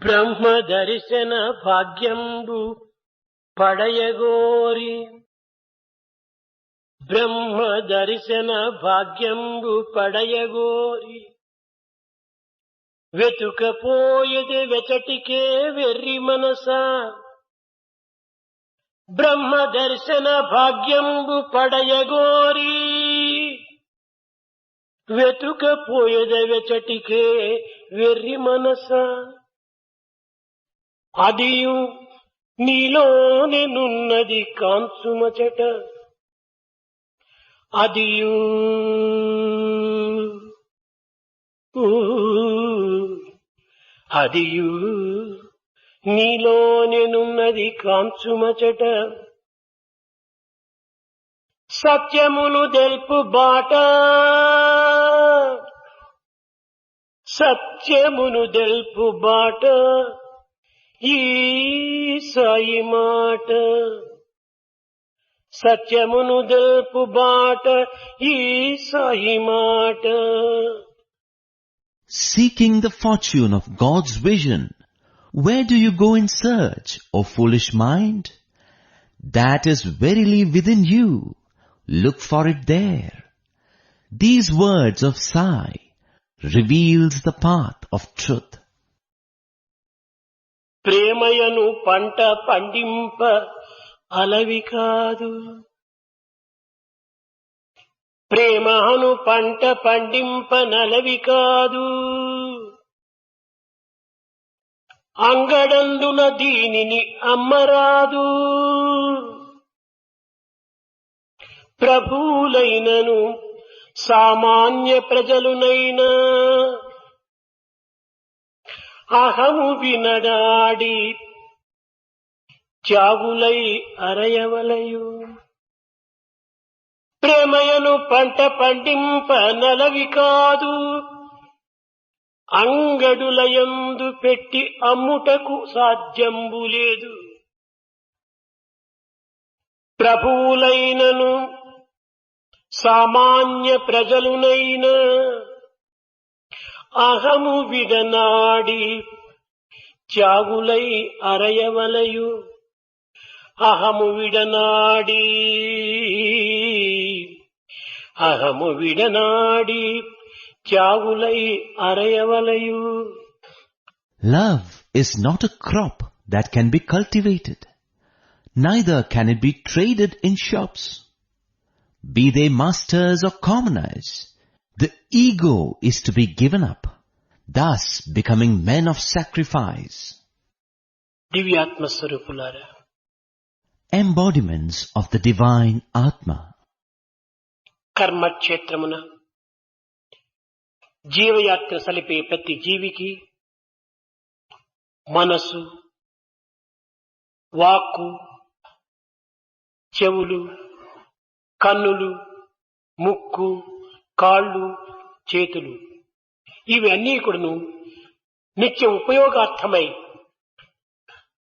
బ్రహ్మ దర్శన భాగ్యంబు పడయగోరి బ్రహ్మ దర్శన భాగ్యంబు పడయగోరి వెతుకపోయది వెచటికే వెర్రి మనసా బ్రహ్మ దర్శన భాగ్యంబు పడయగోరి వెతుకపోయది వెచటికే వెర్రి మనసా అదియు నీలోనెనున్నది కాంచుమచట అదియు అదియు నీలోనెనున్నది కాంచుమచట సత్యమును దెల్పు బాట సత్యమును దెల్పు బాట ఈ సాయి మాట సత్యమును దెల్పు బాట ఈ సాయి మాట. Seeking the fortune of God's vision, where do you go in search, O foolish mind? That is verily within you. Look for it there. These words of Sai reveals the path of truth. ప్రేమయను పంట పండింప అలవి కాదు ప్రేమను పంట పండింప నలవి కాదు అంగడందున దీనిని అమ్మరాదు ప్రభువులైనను సామాన్య ప్రజలునైనా అహము వినడాడి త్యాగులై అరయవలయు ప్రేమయను పంట పండింప నలవి కాదు అంగడులయందు పెట్టి అమ్ముటకు సాధ్యంబు లేదు ప్రభువులైనను సామాన్య ప్రజలునైనా అహము విడనాడి త్యాగులై అరయవలయు అహము విడనాడి త్యాగులై అరయవలయు. Love is not a crop that can be cultivated. Neither can it be traded in shops. Be they masters or commoners, the ego is to be given up, thus becoming men of sacrifice. దివ్యాత్మ స్వరూపులారా, Embodiments of the divine Atma. కర్మక్షేత్రమున జీవయాత్ర సలిపే ప్రతి జీవికి మనసు, వాక్కు, చెవులు, కన్నులు, ముక్కు, కాళ్ళు, చేతులు ఇవన్నీ కూడాను నిత్య ఉపయోగార్థమై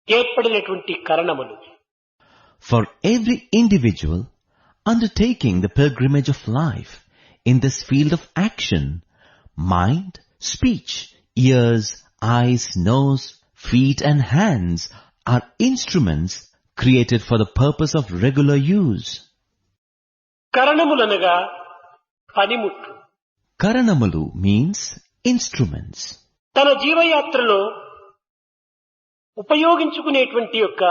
ఏర్పడినటువంటి కారణములు. For every individual undertaking the pilgrimage of life in this field of action, mind, speech, ears, eyes, nose, feet and hands are instruments created for the purpose of regular use. కారణములనగా పనిముట్లు. Karanamalu means instruments. తన జీవయాత్రలో ఉపయోగించుకునేటువంటి యొక్క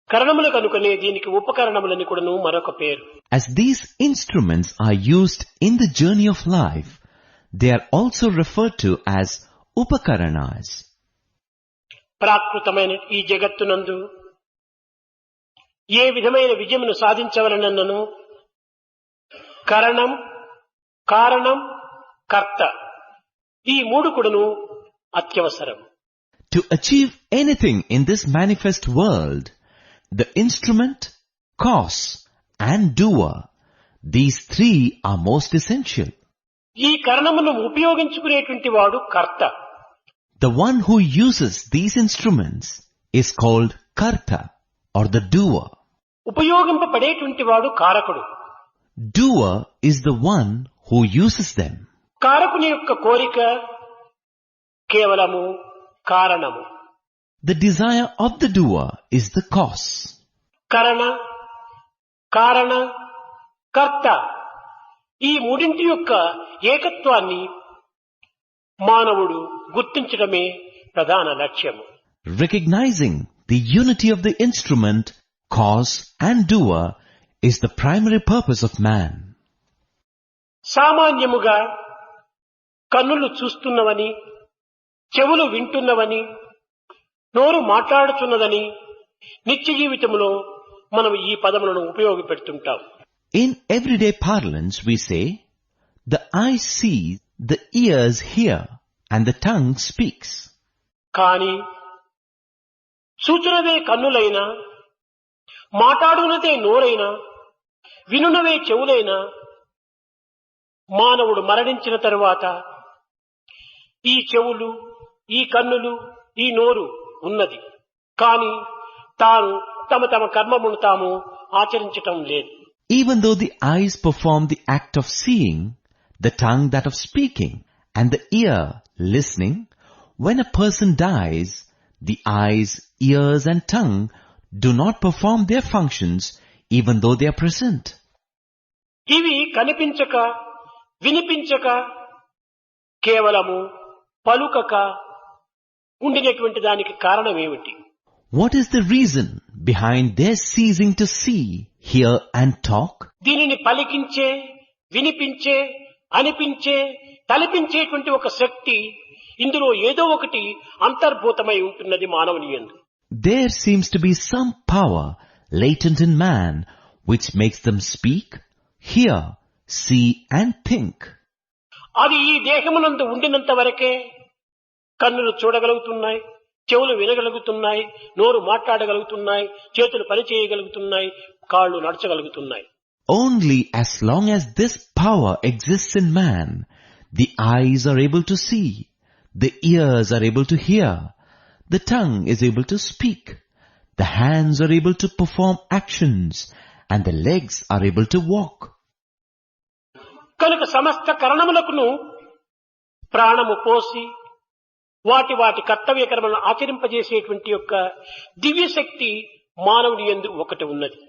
కరణములు కనుకనే దీనికి ఉపకరణములని కూడాను మరొక పేరు. As these instruments are used in the journey of life, they are also referred to as upakaranas. ప్రాకృతమైన ఈ జగత్తునందు ఏ విధమైన విజయమును సాధించవలనను కరణం, కారణం, కర్త ఈ మూడు కూడాను అత్యవసరం. To achieve anything in this manifest world, the instrument, cause and doer, these three are most essential. ఈ కరణమును ఉపయోగించుకునేటువంటి వాడు కర్త. The one who uses these instruments is called karta or the doer. ఉపయోగింపబడేటువంటి వాడు కారకుడు. Doer is the one who uses them. కారకుని యొక్క కోరిక కేవలము కారణము. The desire of the doer is the cause. కరణ, కారణ, కర్త ఈ మూడింటి యొక్క ఏకత్వాన్ని మానవుడు గుర్తించడమే ప్రధాన లక్ష్యము. Recognizing the unity of the instrument, cause and doer is the primary purpose of man. సామాన్యముగా కన్నులు చూస్తున్నవని, చెవులు వింటున్నవని, నోరు మాట్లాడుతున్నదని నిత్య జీవితంలో మనం ఈ పదములను ఉపయోగపెడుతుంటాం. In everyday parlance we say, the eye sees, the ears hear, and the tongue speaks. కానీ చూచునవే కన్నులైనా, మాట్లాడునదే నోరైనా, వినునవే చెవులైనా మానవుడు మరణించిన తరువాత ఈ చెవులు, ఈ కన్నులు, ఈ నోరు ఉన్నది. కానీ తాను తమ తమ కర్మమును తాము ఆచరించటం లేదు. Even though the eyes perform the act of seeing, the tongue that of speaking, and the ear listening, when a person dies, the eyes, ears and tongue do not perform their functions even though they are present. ఇవి కనిపించక, వినిపించక, కేవలము పలుకక ఉండినటువంటి దానికి కారణం ఏమిటి? What is the reason behind their ceasing to see, hear and talk? దీనిని పలికించే, వినిపించే, అనిపించే, తలపించేటువంటి ఒక శక్తి ఇందులో ఏదో ఒకటి అంతర్భూతమై ఉంటున్నది మానవుని యందు. There seems to be some power latent in man which makes them speak, hear, see and think. అది ఈ దేహమునందు ఉండినంత వరకే కన్నులు చూడగలుగుతున్నాయి, చెవులు వినగలుగుతున్నాయి, నోరు మాట్లాడగలుగుతున్నాయి, చేతులు పనిచేయగలుగుతున్నాయి, కాళ్ళు నడచగలుగుతున్నాయి. Only as long as this power exists in man, the eyes are able to see, the ears are able to hear, the tongue is able to speak, the hands are able to perform actions, and the legs are able to walk. కనుక సమస్త కరణములకును ప్రాణము పోసి వాటి వాటి కర్తవ్య కర్మలను ఆచరింపజేసేటువంటి యొక్క దివ్య శక్తి మానవుని యందు ఒకటి ఉన్నది.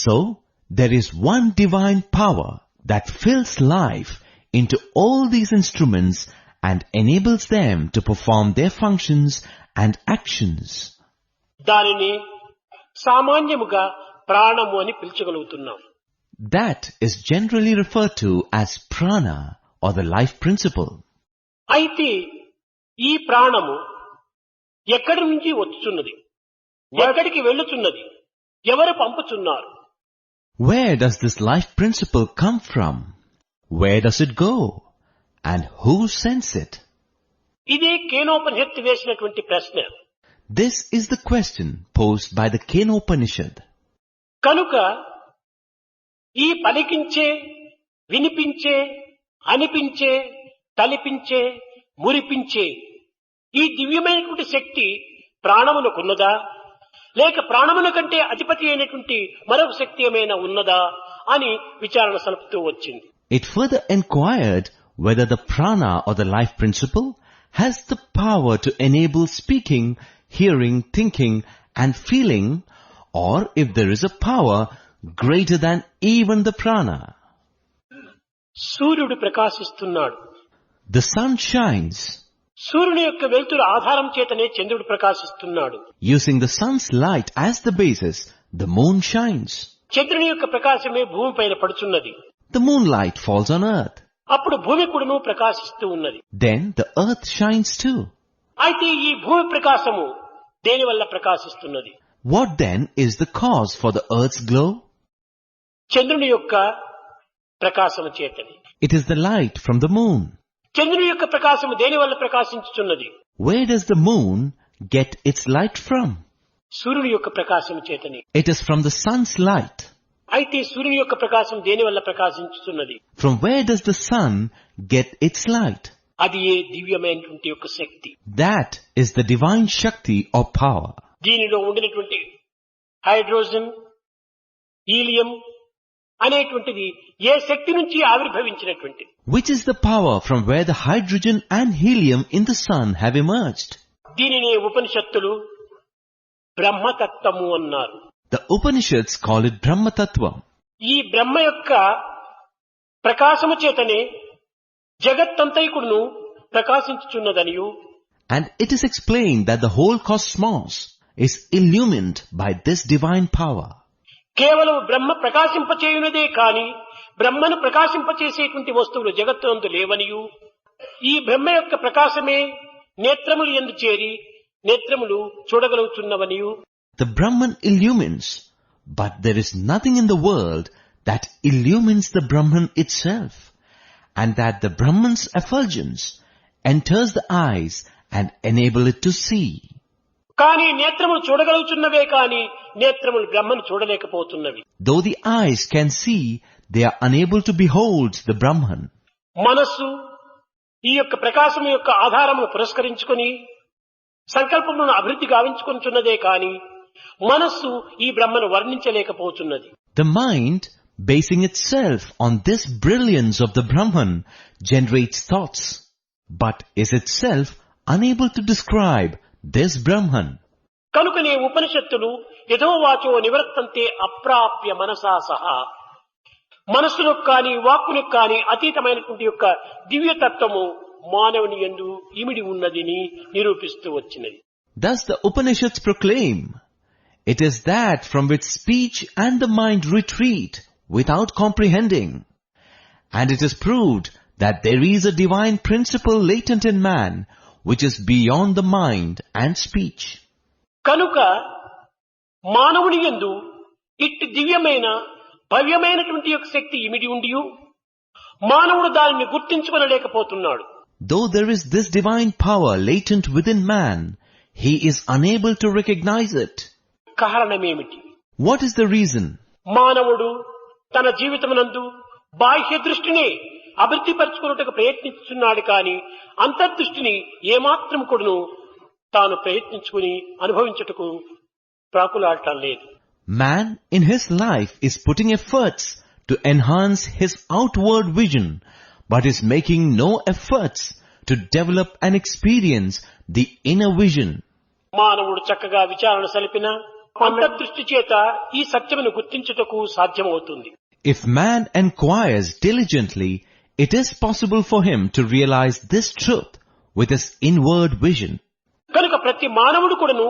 So, there is one divine power that fills life into all these instruments and enables them to perform their functions and actions. దానిని సామాన్యముగా ప్రాణము అని పిలుచగలుగుతున్నాం. That is generally referred to as prana or the life principle. అయితే ఈ ప్రాణము ఎక్కడి నుంచి వచ్చుచున్నది, ఎక్కడికి వెళ్ళుచున్నది, ఎవరు పంపుచున్నారు? Where does this life principle come from? Where does it go? And who sends it? ఇదే కేనోపనిషత్తు వేసినటువంటి ప్రశ్న. This is the question posed by the Kenopanishad. కనుక ఈ పలికించే, వినిపించే, అనిపించే, తలిపించే, మురిపించే ఈ దివ్యమైనటువంటి శక్తి ప్రాణమునకున్నదా, లేక ప్రాణముల కంటే అధిపతి అయినటువంటి మరొక శక్తి ఏమైనా ఉన్నదా అని విచారణ సలుపుతూ వచ్చింది. It further inquired whether the prana or the life principle has the power to enable speaking, hearing, thinking and feeling, or if there is a power greater than even the prana. సూర్యుడు ప్రకాశిస్తున్నాడు. The sun shines. సూర్యుని యొక్క వెలుతురు ఆధారం చేతనే చంద్రుడు ప్రకాశిస్తున్నాడు. Using the sun's light as the basis, the moon shines. చంద్రుని యొక్క ప్రకాశమే భూమిపైన పడుచున్నది. The moonlight falls on earth. అప్పుడు భూమి కూడాను ప్రకాశిస్తూ ఉన్నది. Then the earth shines too. అయితే ఈ భూమి ప్రకాశము దేని వల్ల ప్రకాశిస్తున్నది? What then is the cause for the earth's glow? చంద్రుని యొక్క ప్రకాశము చేతని. It is the light from the moon. చంద్రుని యొక్క ప్రకాశము దేని వల్ల ప్రకాశించుచున్నది? Where does the moon get its light from? సూర్యుని యొక్క ప్రకాశము చేతని. It is from the sun's light. అయితే సూర్యుని యొక్క ప్రకాశం దేని వల్ల ప్రకాశించుతున్నది? From where does the sun get its light? అది ఏ దివ్యమైనటువంటి యొక్క శక్తి. That is the divine Shakti or power. దీనిలో ఉండినటువంటి హైడ్రోజన్, హీలియం, అనేటువంటిది ఏ శక్తి నుంచి ఆవిర్భవించినటువంటిది? Which is the power from where the hydrogen and helium in the sun have emerged? దీనినే ఉపనిషత్తులు బ్రహ్మతత్వము అన్నారు. The Upanishads call it Brahma tathwa. ఈ బ్రహ్మ యొక్క ప్రకాశము చేతనే జగత్తంతైకుడును ప్రకాశించుచున్నదనియు, And it is explained that the whole cosmos is illumined by this divine power. కేవలం బ్రహ్మ ప్రకాశింపచేయునదే కాని బ్రహ్మను ప్రకాశింపచేసేటువంటి వస్తువులు జగత్తునందు లేవనియు, ఈ బ్రహ్మ యొక్క ప్రకాశమే నేత్రములు యందు చేరి నేత్రములు చూడగలుగుతున్నవనియు, The Brahman illumines, but there is nothing in the world that illumines the Brahman itself, and that the Brahman's effulgence enters the eyes and enable it to see. కానీ నేత్రములు చూడగలుగుతున్నవే కాని నేత్రములు బ్రహ్మను చూడలేకపోతున్నవి. Though the eyes can see, they are unable to behold the Brahman. మనస్సు ఈ యొక్క ప్రకాశము యొక్క ఆధారమును పురస్కరించుకొని సంకల్పములను అభివృద్ధి గావించుకొనుచున్నదే కాని మనస్సు ఈ బ్రహ్మను వర్ణించలేకపోతున్నది. The mind, basing itself on this brilliance of the Brahman, generates thoughts, but is itself unable to describe this Brahman. కనుకనే ఉపనిషత్తులు యథోవాచో నివర్తంతే అప్రాప్య మనసా సహా, మనస్సులకు కాని వాక్కులకు కాని అతీతమైనటువంటి యొక్క దివ్యతత్వము మానవుని యందు ఇమిడి ఉన్నదిని నిరూపిస్తూ వచ్చినది. Thus the Upanishads proclaim, it is that from which speech and the mind retreat without comprehending, and it is proved that there is a divine principle latent in man which is beyond the mind and speech. కనుక మానవుని యందు ఇట్టి దివ్యమైన భవ్యమైనటువంటి యొక్క శక్తి ఇమిడి ఉండియు మానవుడు దానిని గుర్తించుకొనలేకపోతున్నాడు. Though there is this divine power latent within man, he is unable to recognize it. కారణమేమిటి? What is the reason? మానవుడు తన జీవితమునందు బాహ్య దృష్టిని అభివృద్ధిపరచుకున్నట్టుకు ప్రయత్నిస్తున్నాడు కానీ అంతర్దృష్టిని ఏమాత్రం కూడాను తాను ప్రయత్నించుకుని అనుభవించుటకు ప్రాకులాడటం లేదు. Man in his life is putting efforts to enhance his outward vision, but is making no efforts to develop and experience the inner vision. మానవుడు చక్కగా విచారణ సలిపిన అంతర్దృష్టి చేత ఈ సత్యమును గుర్తించుటకు సాధ్యమవుతుంది. If man enquires diligently, it is possible for him to realize this truth with his inward vision. కనుక ప్రతి మానవుడు కూడాను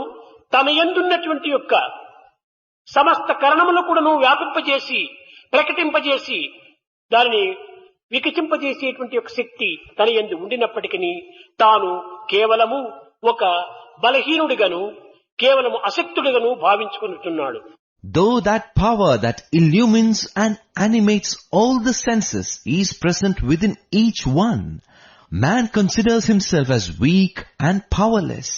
తన యందున్నటువంటి యొక్క సమస్త కరణములు కూడాను వ్యాపింపజేసి ప్రకటింపజేసి దానిని వికసింపజేసేటువంటి ఒక శక్తి తన యందు ఉండినప్పటికీ తాను కేవలము ఒక బలహీనుడిగాను కేవలము అశక్తుడిగాను భావించుకుంటున్నాడు. Though that power that illumines and animates all the senses is present within each one, man considers himself as weak and powerless.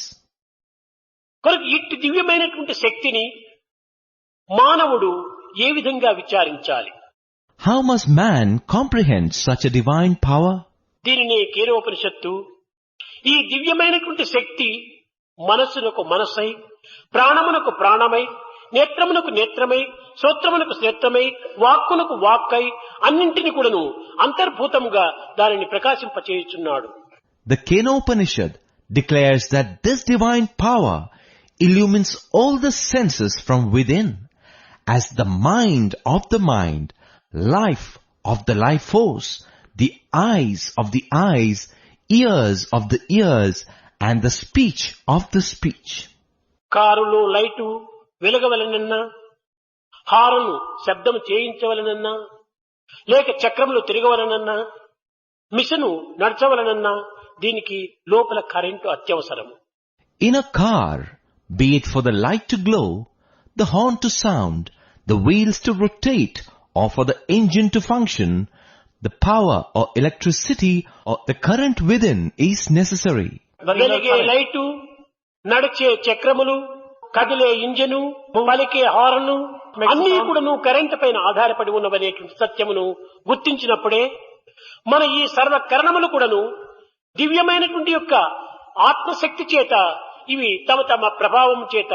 కనుక ఇట్టి దివ్యమైనటువంటి శక్తిని మానవుడు ఏ విధంగా విచారించాలి? How must man comprehend such a divine power? దీనిని కేనోపనిషత్తు ఈ దివ్యమైనటువంటి శక్తి మనస్సునకు మనస్సై, ప్రాణమునకు ప్రాణమై, నేత్రమునకు నేత్రమై, శ్రోత్రమునకు శ్రోత్రమై, వాక్కునకు వాక్కై అన్నింటిని కూడాను అంతర్భూతముగా దానిని ప్రకాశింపచేయుచున్నాడు. The Kenopanishad declares that this divine power illumines all the senses from within, as the mind of the mind, life of the life force, the eyes of the eyes, ears of the ears, and the speech of the speech. కారులో light వెలగవలనన్నా, horn శబ్దము చేయించవలనన్నా, లేక చక్రములు తిరగవలనన్నా, machine నడచవలనన్నా దీనికి లోపల current అత్యవసరము. In a car, be it for the light to glow, the horn to sound, the wheels to rotate, or for the engine to function, the power or electricity or the current within is necessary. వెలిగే light, నడిచే చక్రములు, కదిలే engine, పలికే horn అన్నీ కూడాను current పైన ఆధారపడి ఉన్నవనేటువంటి సత్యమును గుర్తించినప్పుడే మన ఈ సర్వకరణములు కూడాను దివ్యమైనటువంటి యొక్క ఆత్మశక్తి చేత ఇవి తమ తమ ప్రభావం చేత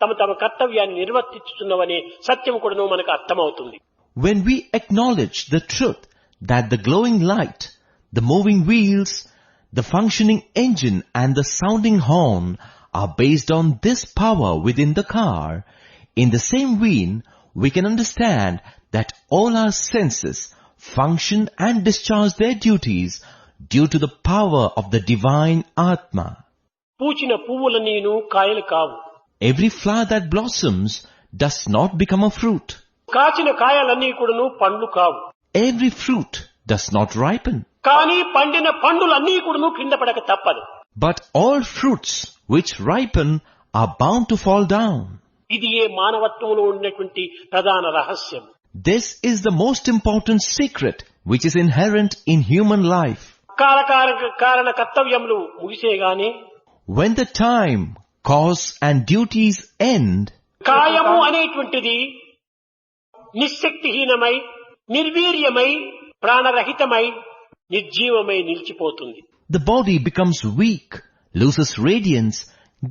తమ తమ కర్తవ్యాన్ని నిర్వర్తించుతున్నవనే సత్యం కూడాను మనకు అర్థమవుతుంది. When we acknowledge the truth that the glowing light, the moving wheels, the functioning engine and the sounding horn are based on this power within the car, in the same vein, we can understand that all our senses function and discharge their duties due to the power of the divine Atma. పూచిన పువ్వులన్నీను కాయలు కావు. Every flower that blossoms does not become a fruit. కాచిన కాయలన్నీ కూడాను పండ్లు కావు. Every fruit does not ripen. కానీ పండిన పండులన్నీ కూడాను కింద పడక తప్పదు. But all fruits which ripen are bound to fall down. ఇది ఏ మానవత్వంలో ఉన్నటువంటి ప్రధాన రహస్యం. This is the most important secret which is inherent in human life. కారణ కర్తవ్యములు ముగిసేగానే When the time, cause and duties end, కాయము అనేటువంటిది నిశ్శక్తిహీనమై, నిర్వీర్యమై, ప్రాణరహితమై, నిర్జీవమై నిలిచిపోతుంది. the body becomes weak, loses radiance,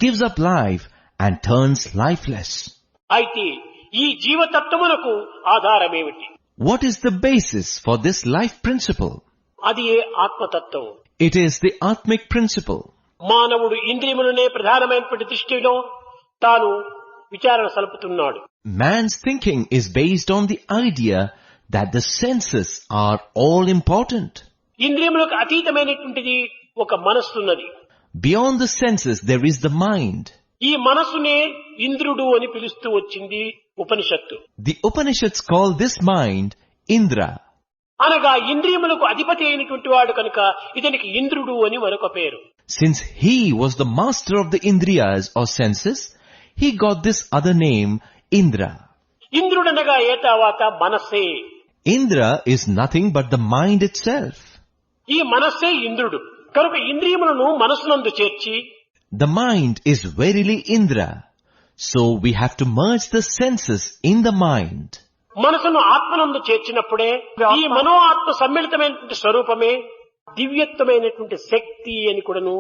gives up life and turns lifeless. అయితే ఈ జీవతత్వమునకు ఆధారమేమిటి? What is the basis for this life principle? అది ఏ ఆత్మతత్వం. It is the Atmic principle. మానవుడు ఇంద్రియములనే ప్రధానమైనటువంటి దృష్టిలో తాను విచారణ సలుపుతున్నాడు. Man's thinking is based on the idea that the senses are all important. ఇంద్రియములకు అతీతమైనటువంటిది ఒక మనస్సున్నది. Beyond the senses there is the mind. ఈ మనస్సునే ఇంద్రుడు అని పిలుస్తూ వచ్చింది ఉపనిషత్తు. The Upanishads call this mind Indra. అనగా ఇంద్రియములకు అధిపతి అయినటువంటి వాడు కనుక ఇతనికి ఇంద్రుడు అని మరొక పేరు. Since he was the master of the Indriyas or senses, he got this other name Indra. ఇంద్రుడనగా ఏ తర్వాత మనస్సే. Indra is nothing but the mind itself. ఈ మనస్సే ఇంద్రుడు కనుక ఇంద్రియములను మనస్సునందు చేర్చి The mind is verily Indra. So we have to merge the senses in the mind. మనసును ఆత్మనందు చేర్చినప్పుడే ఈ మనో ఆత్మ సమ్మిళితమైనటువంటి స్వరూపమే దివ్యత్వమైనటువంటి శక్తి అని కూడాను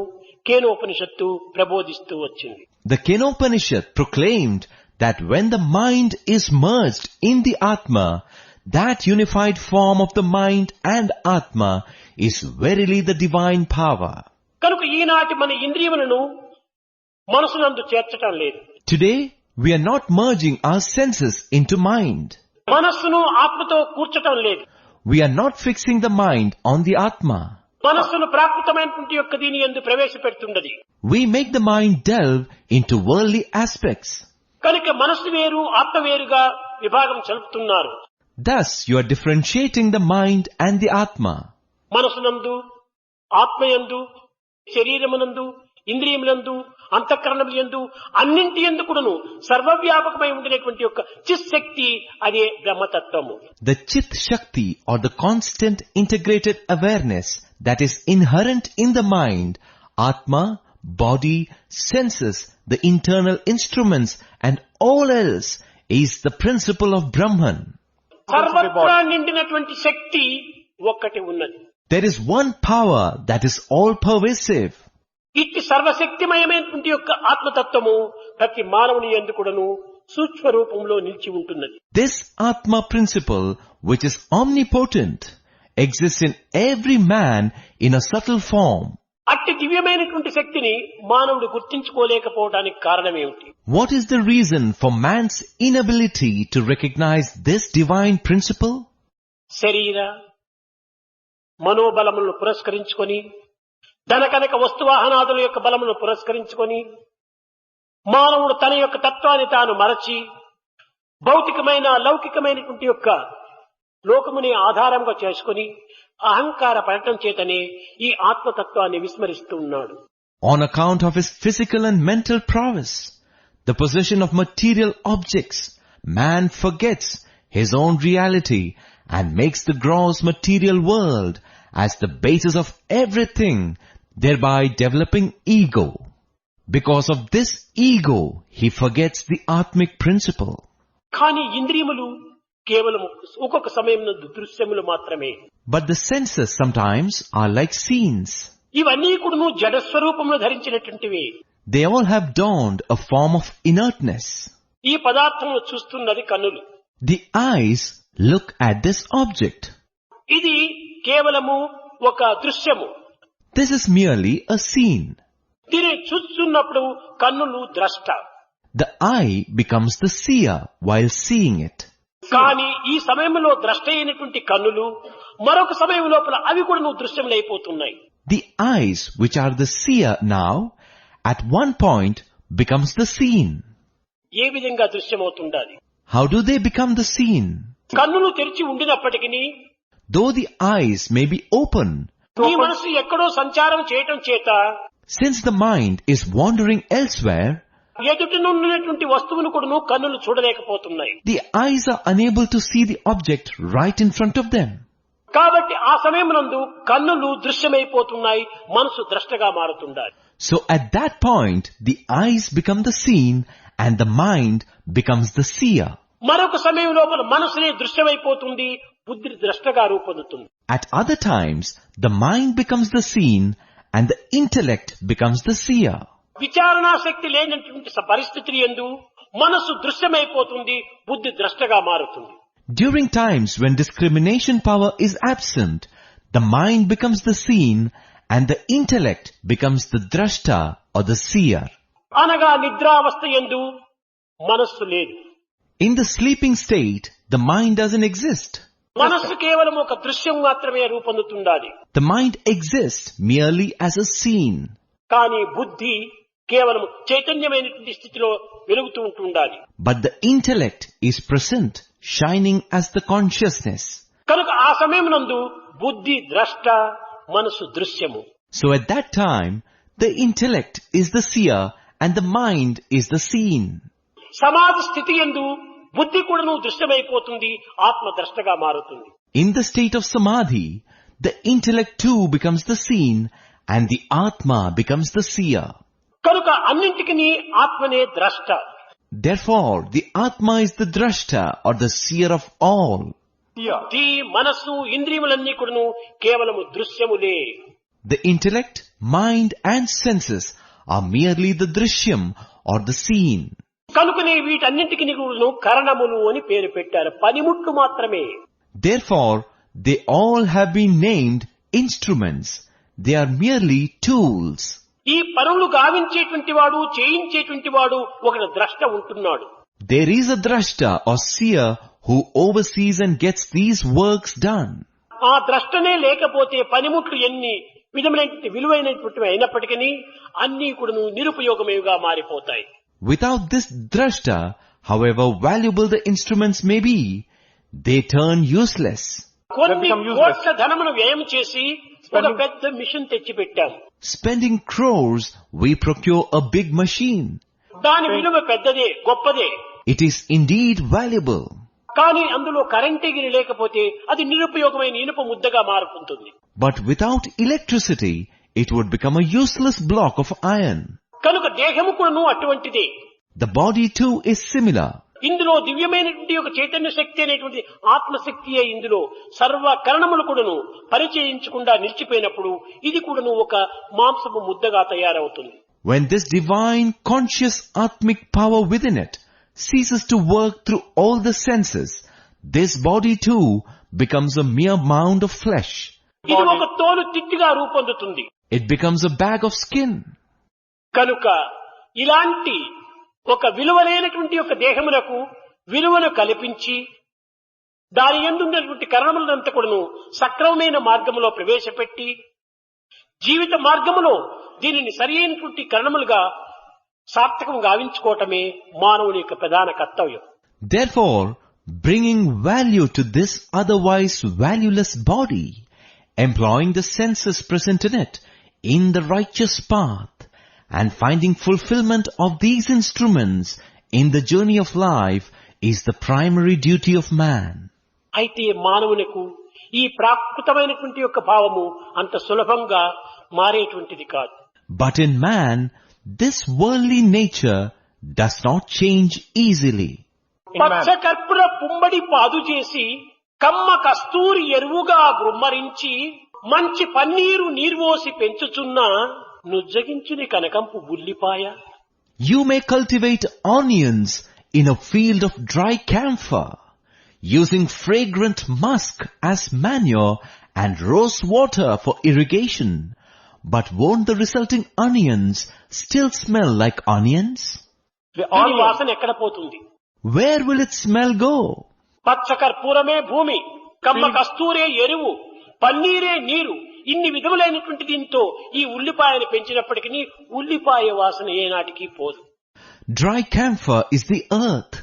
కేనోపనిషత్తు ప్రబోధిస్తూ వచ్చింది. The Kenopanishad proclaimed that when the mind is merged in the Atma, that unified form of the mind and Atma is verily the divine power. కనుక ఈనాటి మన ఇంద్రియములను మనసునందు చేర్చటం లేదు. Today, we are not merging our senses into mind. మనస్సును ఆత్మతో కూర్చటం లేదు. We are not fixing the mind on the Atma. మనస్సును ప్రాకృతమైనటువంటి యొక్క దీని యందు ప్రవేశపెడుతున్నది. We make the mind delve into worldly aspects. కనుక మనస్సు వేరు ఆత్మ వేరుగా విభాగం చలుపుతున్నారు. Thus, you are differentiating the mind and the Atma. మనసునందు, ఆత్మయందు, శరీరమునందు, ఇంద్రియములందు, అంతఃకరణములందు అన్నింటి యందు కూడాను సర్వవ్యాపకమై ఉండినటువంటి యొక్క చిశక్తి అదే బ్రహ్మతత్వము. The Chit Shakti or the constant integrated awareness that is inherent in the mind, Atma, body, senses, the internal instruments and all else is the principle of Brahman. సర్వత్రా నిండినటువంటి శక్తి ఒక్కటి ఉన్నది. There is one power that is all pervasive. ఇట్టి సర్వశక్తిమయమైనటువంటి యొక్క ఆత్మతత్వము ప్రతి మానవుని యందు కూడాను సూక్ష్మ రూపంలో నిలిచి ఉంటున్నది. This Atma principle, which is omnipotent, exists in every man in a subtle form. అట్టి దివ్యమైనటువంటి శక్తిని మానవుడు గుర్తించుకోలేకపోవడానికి కారణమేమిటి? What is the reason for man's inability to recognize this divine principle? శరీర మనోబలములను పురస్కరించుకొని ధనకనక వస్తువాహనాదుల యొక్క బలమును పురస్కరించుకొని మానవుడు తన యొక్క తత్వాన్ని తాను మరచి భౌతికమైన లౌకికమైనటువంటి యొక్క లోకముని ఆధారంగా చేసుకొని అహంకార పడటం చేతనే ఈ ఆత్మతత్వాన్ని విస్మరిస్తూ ఉన్నాడు. On account of his physical and mental prowess, the possession of material objects, man forgets his own reality and makes the gross material world as the basis of everything, thereby developing ego. Because of this ego, he forgets the Atmic principle. కానీ ఇంద్రియములు కేవలం ఒక్కొక్క సమయంలో దృశ్యములు మాత్రమే. But the senses sometimes are like scenes. ఇవన్నీ కూడా జడ స్వరూపమును ధరించినటువంటివి. They all have donned a form of inertness. ఈ పదార్థమును చూస్తున్నది కన్నులు. The eyes Look at this object. ఇది కేవలము ఒక దృశ్యము. This is merely a scene. దీన్ని చూస్తున్నప్పుడు కన్నులు ద్రష్ట. The eye becomes the seer while seeing it. కానీ ఈ సమయంలో ద్రష్ట అయినటువంటి కన్నులు మరొక సమయం లోపల అవి కూడా నువ్వు దృశ్యములైపోతున్నాయి. The eyes, which are the seer now, at one point becomes the seen. ఏ విధంగా దృశ్యమవుతుండాలి? How do they become the seen? కన్నులు తెరిచి ఉండినప్పటికీ Though the eyes may be open, నీ మనసు ఎక్కడో సంచారం చేయటం చేత since the mind is wandering elsewhere, ఎదుటనున్నటువంటి వస్తువును కూడా కన్నులు చూడలేకపోతున్నాయి. the eyes are unable to see the object right in front of them. కాబట్టి ఆ సమయమునందు కన్నులు దృశ్యమైపోతున్నాయి, మనసు ద్రష్టగా మారుతుండాలి. So at that point, the eyes become the seen and the mind becomes the seer. మరొక సమయం లోపల మనసునే దృశ్యమైపోతుంది, బుద్ధి ద్రష్టగా రూపొందుతుంది. At other times, the mind becomes the seen and the intellect becomes the seer. విచారణా శక్తి లేనటువంటి పరిస్థితి యందు మనసు దృశ్యమైపోతుంది, బుద్ధి ద్రష్టగా మారుతుంది. During times when discrimination power is absent, the mind becomes the seen and the intellect becomes the drashta or the seer. అనగా నిద్రావస్థ యందు మనస్సు లేదు. In the sleeping state, the mind doesn't exist. మనస్సు కేవలం ఒక దృశ్యం మాత్రమే రూపొందుతుండాలి. The mind exists merely as a scene. కానీ బుద్ధి కేవలం చైతన్యమైనటువంటి స్థితిలో వెలుగుతూ ఉంటుండాలి. But the intellect is present, shining as the consciousness. కనుక ఆ సమయం నందు బుద్ధి ద్రష్ట, మనసు దృశ్యము. So at that time, the intellect is the seer and the mind is the seen. సమాధి స్థితి యందు బుద్ధి కూడా దృశ్యమైపోతుంది, ఆత్మ ద్రష్టగా మారుతుంది. In the state of samadhi, the intellect too becomes the seen and the atma becomes the seer. కనుక అన్నింటికి ఆత్మనే ద్రష్ట. Therefore, the atma is the drashta or the seer of all. ఈ మనస్సు ఇంద్రియములన్నీ కూడా కేవలము దృశ్యములే. The intellect, mind and senses are merely the drishyam or the seen. కనుకనే వీటన్నింటికి కూడా కరణములు అని పేరు పెట్టారు, పనిముట్లు మాత్రమే. Therefore, they all have been named instruments. They are merely tools. ఈ పనులు గావించేటువంటి వాడు, చేయించేటువంటి వాడు ఒక ద్రష్ట ఉంటున్నాడు. There is a drashta or seer who oversees and gets these works done. ఆ ద్రష్టనే లేకపోతే పనిముట్లు ఎన్ని విధమైనటువంటి విలువైనటువంటి అయినప్పటికీ అన్నీ కూడా నిరుపయోగమేగా మారిపోతాయి. Without this drashta, however valuable the instruments may be, they turn useless. కొన్ని కోట్ల ధనమును వ్యయం చేసి ఒక పెద్ద మిషన్ తెచ్చి పెట్టాము. Spending crores, we procure a big machine. దాని విలువ పెద్దదే, గొప్పదే. It is indeed valuable. కానీ అందులో కరెంటే గిరి లేకపోతే అది నిరుపయోగమైన ఇనుప ముద్దగా మారుతుంది. But without electricity, it would become a useless block of iron. కనుక దేహము కూడాను అటువంటిదే. The body too is similar. ఇందులో దివ్యమైనటువంటి ఒక చైతన్య శక్తి అనేటువంటి ఆత్మశక్తియే ఇందులో సర్వ కరణములు కూడాను పరిచయించకుండా నిలిచిపోయినప్పుడు ఇది కూడాను ఒక మాంసపు ముద్దగా తయారవుతుంది. When this divine conscious atmic power within it ceases to work through all the senses, this body too becomes a mere mound of flesh. ఇది ఒక తోలు తిత్తిగా రూపొందుతుంది. It becomes a bag of skin. కనుక ఇలాంటి ఒక విలువైనటువంటి ఒక దేహమునకు విలువను కల్పించి దాని యందున్నటువంటి కరణములంతా కూడాను సక్రమమైన మార్గములో ప్రవేశపెట్టి జీవిత మార్గములో దీనిని సరైనటువంటి కరణములుగా సార్థకం గావించుకోవటమే మానవుని యొక్క ప్రధాన కర్తవ్యం. Therefore, bringing value to this otherwise valueless body, employing the senses present in it in the righteous path, and finding fulfillment of these instruments in the journey of life is the primary duty of man. అయితే మానవునికి ఈ ప్రాకృతమైనటువంటి యొక్క భావము అంత సులభంగా మారేటువంటిది కాదు. But in man, this worldly nature does not change easily. పచ్చ కర్పూర పుంబడి పాదు చేసి కమ్మ కస్తూరి ఎరువుగా గుమ్మరించి మంచి పన్నీరు నీర్వోసి పెంచుచున్న నుజ్జగించుని కనకంపు ఉల్లిపాయ. You may cultivate onions in a field of dry camphor. using fragrant musk as manure and rose water for irrigation. But won't the resulting onions still smell like onions? దీని వాసన ఎక్కడ పోతుంది? Where will its smell go? పచ్చ కర్పూరమే భూమి, కమ్మ కస్తూరే ఎరువు, పన్నీరే నీరు, ఇన్ని విధములైనటువంటి దీంతో ఈ ఉల్లిపాయను పెంచినప్పటికీ ఉల్లిపాయ వాసన ఏనాటికి పోదు. Dry camphor is the earth.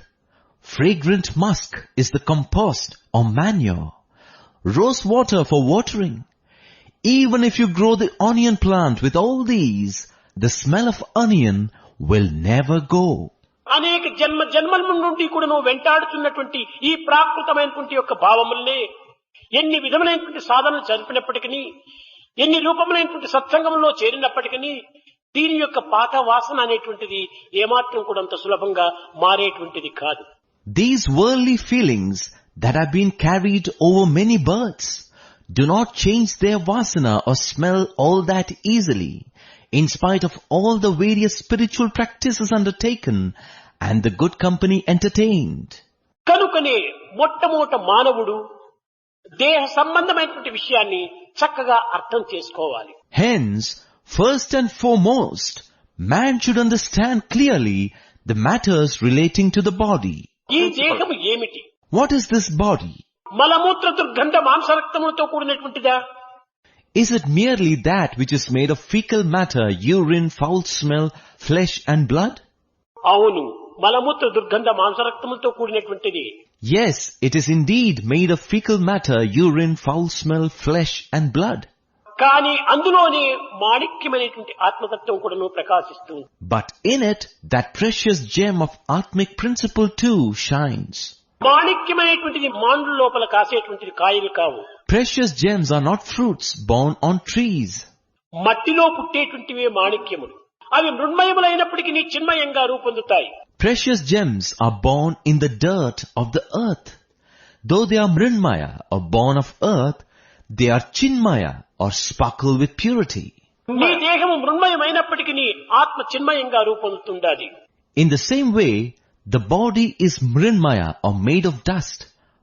Fragrant musk is the compost or manure. Rose water for watering. Even if you grow the onion plant with all these, the smell of onion will never go. అనేక జన్మల నుండి కూడా నువ్వు వెంటాడుతున్నటువంటి ఈ ప్రాకృతమైనటువంటి యొక్క భావములనే ఎన్ని విధములైనటువంటి సాధనలు జరిపినప్పటికీ, ఎన్ని రూపములైనటువంటి సత్సంగంలో చేరినప్పటికీ దీని యొక్క పాత వాసన అనేటువంటిది ఏమాత్రం కూడా అంత సులభంగా మారేటువంటిది కాదు. These worldly feelings that have been carried over many births do not change their vasana or smell all that easily, in spite of all the various spiritual practices undertaken and the good company entertained. కనుకనే మొట్టమొదట మానవుడు దేహ సంబంధమైనటువంటి విషయాన్ని చక్కగా అర్థం చేసుకోవాలి. Hence, first and foremost, man should understand clearly the matters relating to the body. ఈ దేహము ఏమిటి? What is this body? మలమూత్ర దుర్గంధ మాంసరక్తములతో కూడినటువంటిదా? Is it merely that which is made of fecal matter, urine, foul smell, flesh and blood? అవును, మలమూత్ర దుర్గంధ మాంసరక్తములతో కూడినటువంటిది. Yes, it is indeed made of fecal matter, urine, foul smell, flesh and blood. కానీ అందులోనే మాణిక్యమైనటువంటి ఆత్మతత్వం కూడాను ప్రకాశిస్తుంది. But in it, that precious gem of Atmic principle too shines. మాణిక్యమైనటువంటిది Mandla లోపల కాసేటువంటిది కాయలు కావు. Precious gems are not fruits born on trees. మట్టిలో పుట్టేటువంటివే మాణిక్యములు. అవి మృణ్మయములైనప్పటికీ చిన్మయంగా రూపొందుతాయి. Precious gems are born in the dirt of the earth. Though they are mrinmaya or born of earth, they are chinmaya or sparkle with purity. నీ దేహము మృణ్మయమైనప్పటికీ ఆత్మ చిన్మయంగా రూపొందుతుండాలి. In the same way, the body is mrinmaya or made of dust,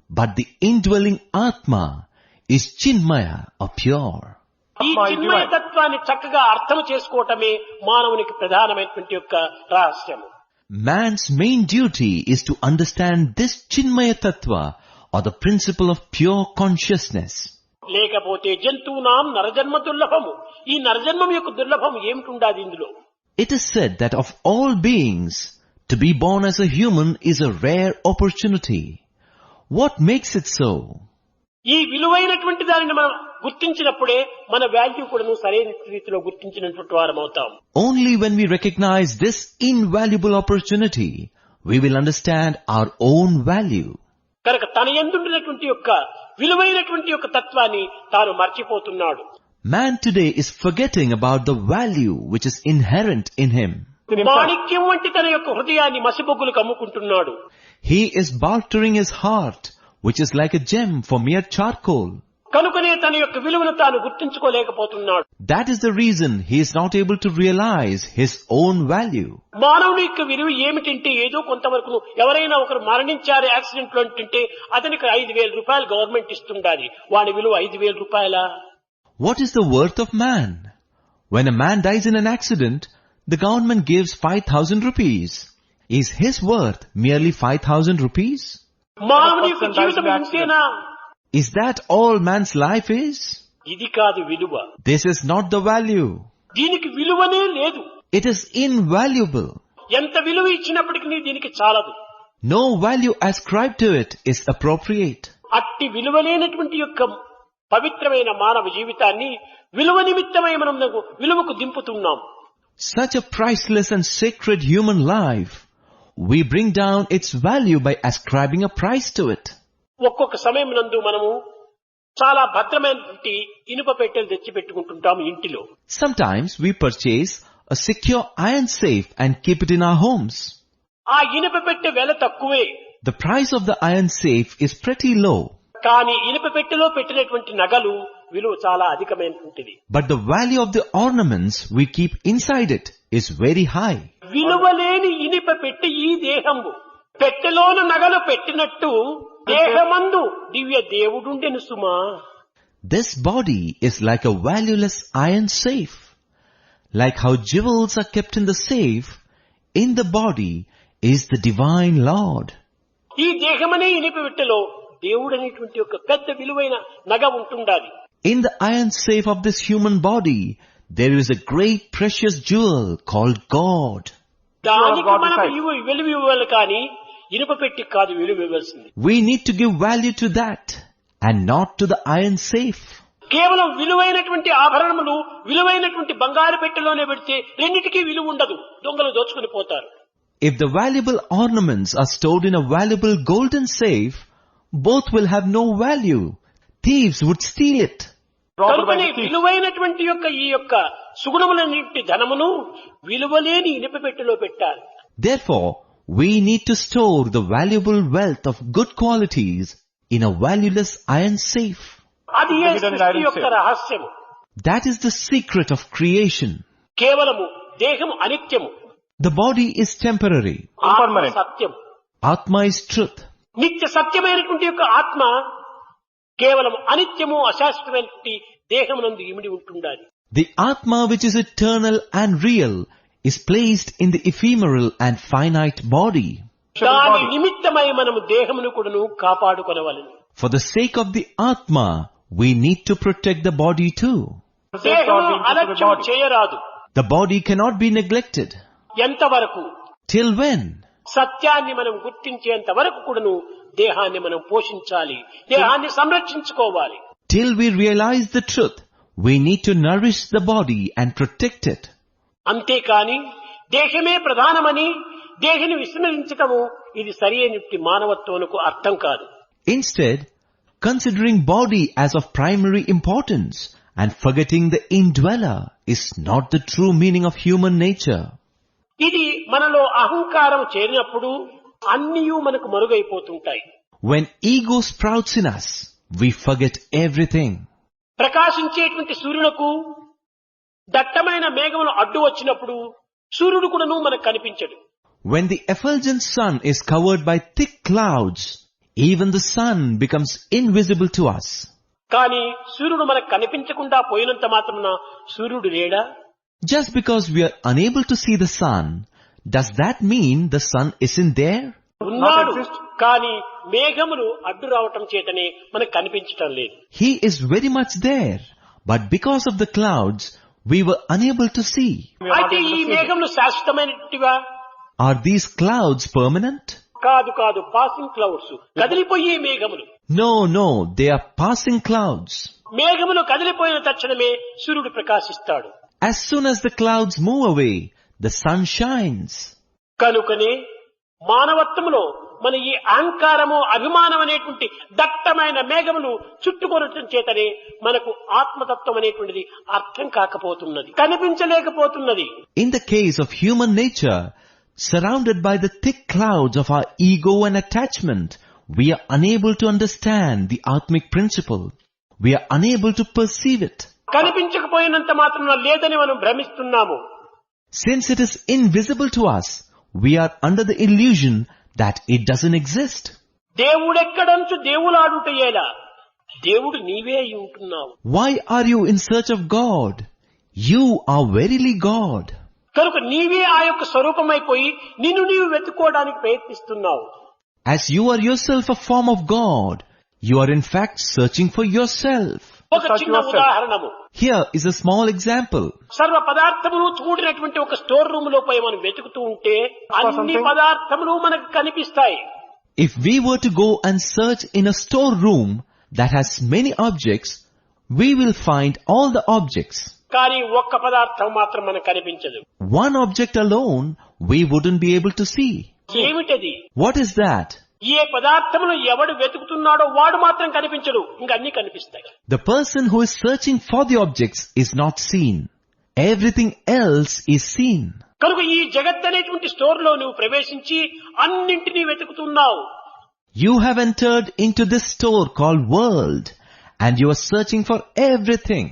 but the indwelling atma is chinmaya or pure. ఈ చిన్మయ తత్వాన్ని చక్కగా అర్థం చేసుకోవటమే మానవునికి ప్రధానమైనటువంటి యొక్క రహస్యము. Man's main duty is to understand this chinmaya tathwa or the principle of pure consciousness. లేకపోతే జంతువునాం నరజన్మ దుర్లభము. ఈ నరజన్మం యొక్క దుర్లభం ఏమిటి ఇందులో? It is said that of all beings, to be born as a human is a rare opportunity. What makes it so? ఈ విలువైనటువంటి దానిని మనం గుర్తించినప్పుడే మన వాల్యూ కూడా సరైన రీతిలో గుర్తించినటువంటి వారం అవుతాం. Only when we recognize this invaluable opportunity, we will understand our own value. కనుక తన యందున్నటువంటి యొక్క విలువైనటువంటి యొక్క తత్వాన్ని తాను మర్చిపోతున్నాడు. Man today is forgetting about the value which is inherent in him. మాణిక్యం వంటి తన యొక్క హృదయాన్ని మసిబొగ్గులు కమ్ముకుంటున్నాడు. He is bartering his heart, which is like a gem for mere charcoal. కనుకనే తన యొక్క విలువను తాను గుర్తించుకోలేకపోతున్నాడు. That is the reason he is not able to realize his own value. మానవుని యొక్క విలువ ఏమిటంటే ఏదో కొంతవరకు ఎవరైనా ఒకరు మరణించారు యాక్సిడెంట్ లో అంటే అతనికి 5,000 రూపాయలు గవర్నమెంట్ ఇస్తుండాలి. వాని విలువ 5,000 రూపాయలా? What is the worth of man? When a man dies in an accident, the government gives 5,000 rupees. Is his worth merely 5,000 rupees? మానవుని యొక్క జీవితం ఇంతేనా? Is that all man's life is? ఇది కాదు విలువ. This is not the value. దీనికి విలువనే లేదు. It is invaluable. ఎంత విలువ ఇచ్చినప్పటికీ దీనికి చాలదు. No value ascribed to it is appropriate. అట్టి విలువలేనటువంటి యొక్క పవిత్రమైన మానవ జీవితాన్ని విలువ నిమిత్తమై మనం విలువకు దింపుతున్నాం. Such a priceless and sacred human life, we bring down its value by ascribing a price to it. ఒక్కొక్క సమయం నందు మనము చాలా భద్రమైనటువంటి ఇనుప పెట్టెలు తెచ్చి పెట్టుకుంటుంటాము ఇంటిలో. Sometimes we purchase a secure iron safe and keep it in our homes. ఆ ఇనుప పెట్టె వెల తక్కువే. The price of the iron safe is pretty low. కానీ ఇనుప పెట్టెలో పెట్టినటువంటి నగలు విలువ చాలా అధికమైనటువంటిది. But the value of the ornaments we keep inside it is very high. విలువలేని ఇనుప పెట్టె ఈ దేహము. పెట్టెలోన నగలు పెట్టినట్టు దేహమందు దివ్య దేవుడుండెను సుమా. This body is like a valueless iron safe. Like how jewels are kept in the safe, in the body is the divine Lord. ఈ దేహమనే ఇనిపివిట్టలో దేవుడనేటువంటి ఒక పెద్ద విలువైన నగ ఉంటుండాలి. In the iron safe of this human body, there is a great precious jewel called God. దానికి మనం విలువ ఇవ్వాలి కానీ ఇనుప పెట్టి కాదు విలువ ఇవ్వాల్సింది. We need to give value to that and not to the iron safe. కేవలం విలువైనటువంటి ఆభరణములు విలువైనటువంటి బంగారు పెట్టెలోనే పెడితే రెండిటికీ విలువ ఉండదు, దొంగలు దోచుకుని పోతారు. If the valuable ornaments are stored in a valuable golden safe, both will have no value. Thieves would steal it. కనుకనే విలువైనటువంటి ఈ యొక్క సుగుణములన్నింటి ధనమును విలువలేని ఇనుప పెట్టెలో పెట్టాలి. Therefore, we need to store the valuable wealth of good qualities in a valueless iron safe. అది సృష్టి యొక్క రహస్యము. That is the secret of creation. కేవలము దేహము అనిత్యము. The body is temporary. ఆత్మ సత్యం. Atma is truth. నిత్య సత్యమైనటువంటి యొక్క ఆత్మ కేవలం అనిత్యము అశాశ్వతమైనటువంటి దేహమునందు ఇమిడి ఉంటుండాలి. The Atma, which is eternal and real, is placed in the ephemeral and finite body. దాని నిమిత్తమై మనము దేహమును కూడాను కాపాడుకొనవలెను. For the sake of the Atma, we need to protect the body too. దేహము అలక్ష్యం చేయరాదు. The body cannot be neglected. ఎంతవరకు? Till when? సత్యాన్ని మనం గుర్తించేంత వరకు కూడాను దేహాన్ని మనం పోషించాలి, దేహాన్ని సంరక్షించుకోవాలి. Till we realize the truth, we need to nourish the body and protect it. అంతేకాని దేహమే ప్రధానమని దేహిని విస్మరించటము ఇది సరి అయినటువంటి మానవత్వమునకు అర్థం కాదు. Instead, considering body as of primary importance and forgetting the indweller is not the true meaning of human nature. ఇది మనలో అహంకారం చేరినప్పుడు అన్నియు మనకు మరుగైపోతుంటాయి. When ego sprouts in us, we forget everything. ప్రకాశించేటువంటి సూర్యునకు దట్టమైన మేఘములు అడ్డు వచ్చినప్పుడు సూర్యుడు కూడాను మనకు కనిపించడు. When the effulgent sun is covered by thick clouds, even the sun becomes invisible to us. కానీ సూర్యుడు మనకు కనిపించకుండా పోయినంత మాత్రమున సూర్యుడు లేడా? Just because we are unable to see the sun, does that mean the sun isn't there? ఉన్నాడు, కానీ మేఘములు అడ్డు రావటం చేతనే మనకు కనిపించటం లేదు. He is very much there, but because of the clouds, we were unable to see. అయితే ఈ మేఘములు శాశ్వతమైనటివా? Are these clouds permanent? కాదు కాదు, పాసింగ్ క్లౌడ్స్, కదిలిపోయే మేఘములు. No, they are passing clouds. మేఘములు కదిలిపోయిన తక్షణమే సూర్యుడు ప్రకాశిస్తాడు. As soon as the clouds move away, the sun shines. కనుకనే మానవత్వములో మన ఈ అహంకారము అభిమానం అనేటువంటి దట్టమైన మేఘములు చుట్టుకొనటం చేతనే మనకు ఆత్మతత్వం అనేటువంటిది అర్థం కాకపోతున్నది, కనిపించలేకపోతున్నది. In the case of human nature, surrounded by the thick clouds of our ego and attachment, we are unable to understand the Atmic principle. We are unable to perceive it. కనిపించకపోయినంత మాత్రాన లేదని మనం భ్రమిస్తున్నాము. Since it is invisible to us, we are under the illusion that it doesn't exist. దేవుడెక్కడంచు దేవులాడుటయేలా, దేవుడు నీవే అయి ఉంటున్నావు. Why are you in search of God? You are verily God. కనుక నీవే ఆ యొక్క స్వరూపమైపోయి నిన్ను నీవు వెతుక్కోవడానికి ప్రయత్నిస్తున్నావు. As you are yourself a form of God, you are in fact searching for yourself. ఒక చిన్న ఉదాహరణము. Here is a small example. సర్వ పదార్థములు కూడినటువంటి ఒక స్టోర్ రూమ్ లో పోయి మనం వెతుకుతూ ఉంటే అన్ని పదార్థములు మనకు కనిపిస్తాయి. If we were to go and search in a store room that has many objects, we will find all the objects. కానీ ఒక్క పదార్థం మాత్రం మనకు కనిపించదు. One object alone we wouldn't be able to see. ఏమిటది? What is that? ఏ పదార్థమును ఎవడు వెతుకుతున్నాడో వాడు మాత్రం కనిపించడు, ఇంకా అన్ని కనిపిస్తాయి. The person who is searching for the objects is not seen. Everything else is seen. కనుక ఈ జగత్ అనేటువంటి స్టోర్ లో నువ్వు ప్రవేశించి అన్నింటినీ వెతుకుతున్నావు. You have entered into this store called world and you are searching for everything.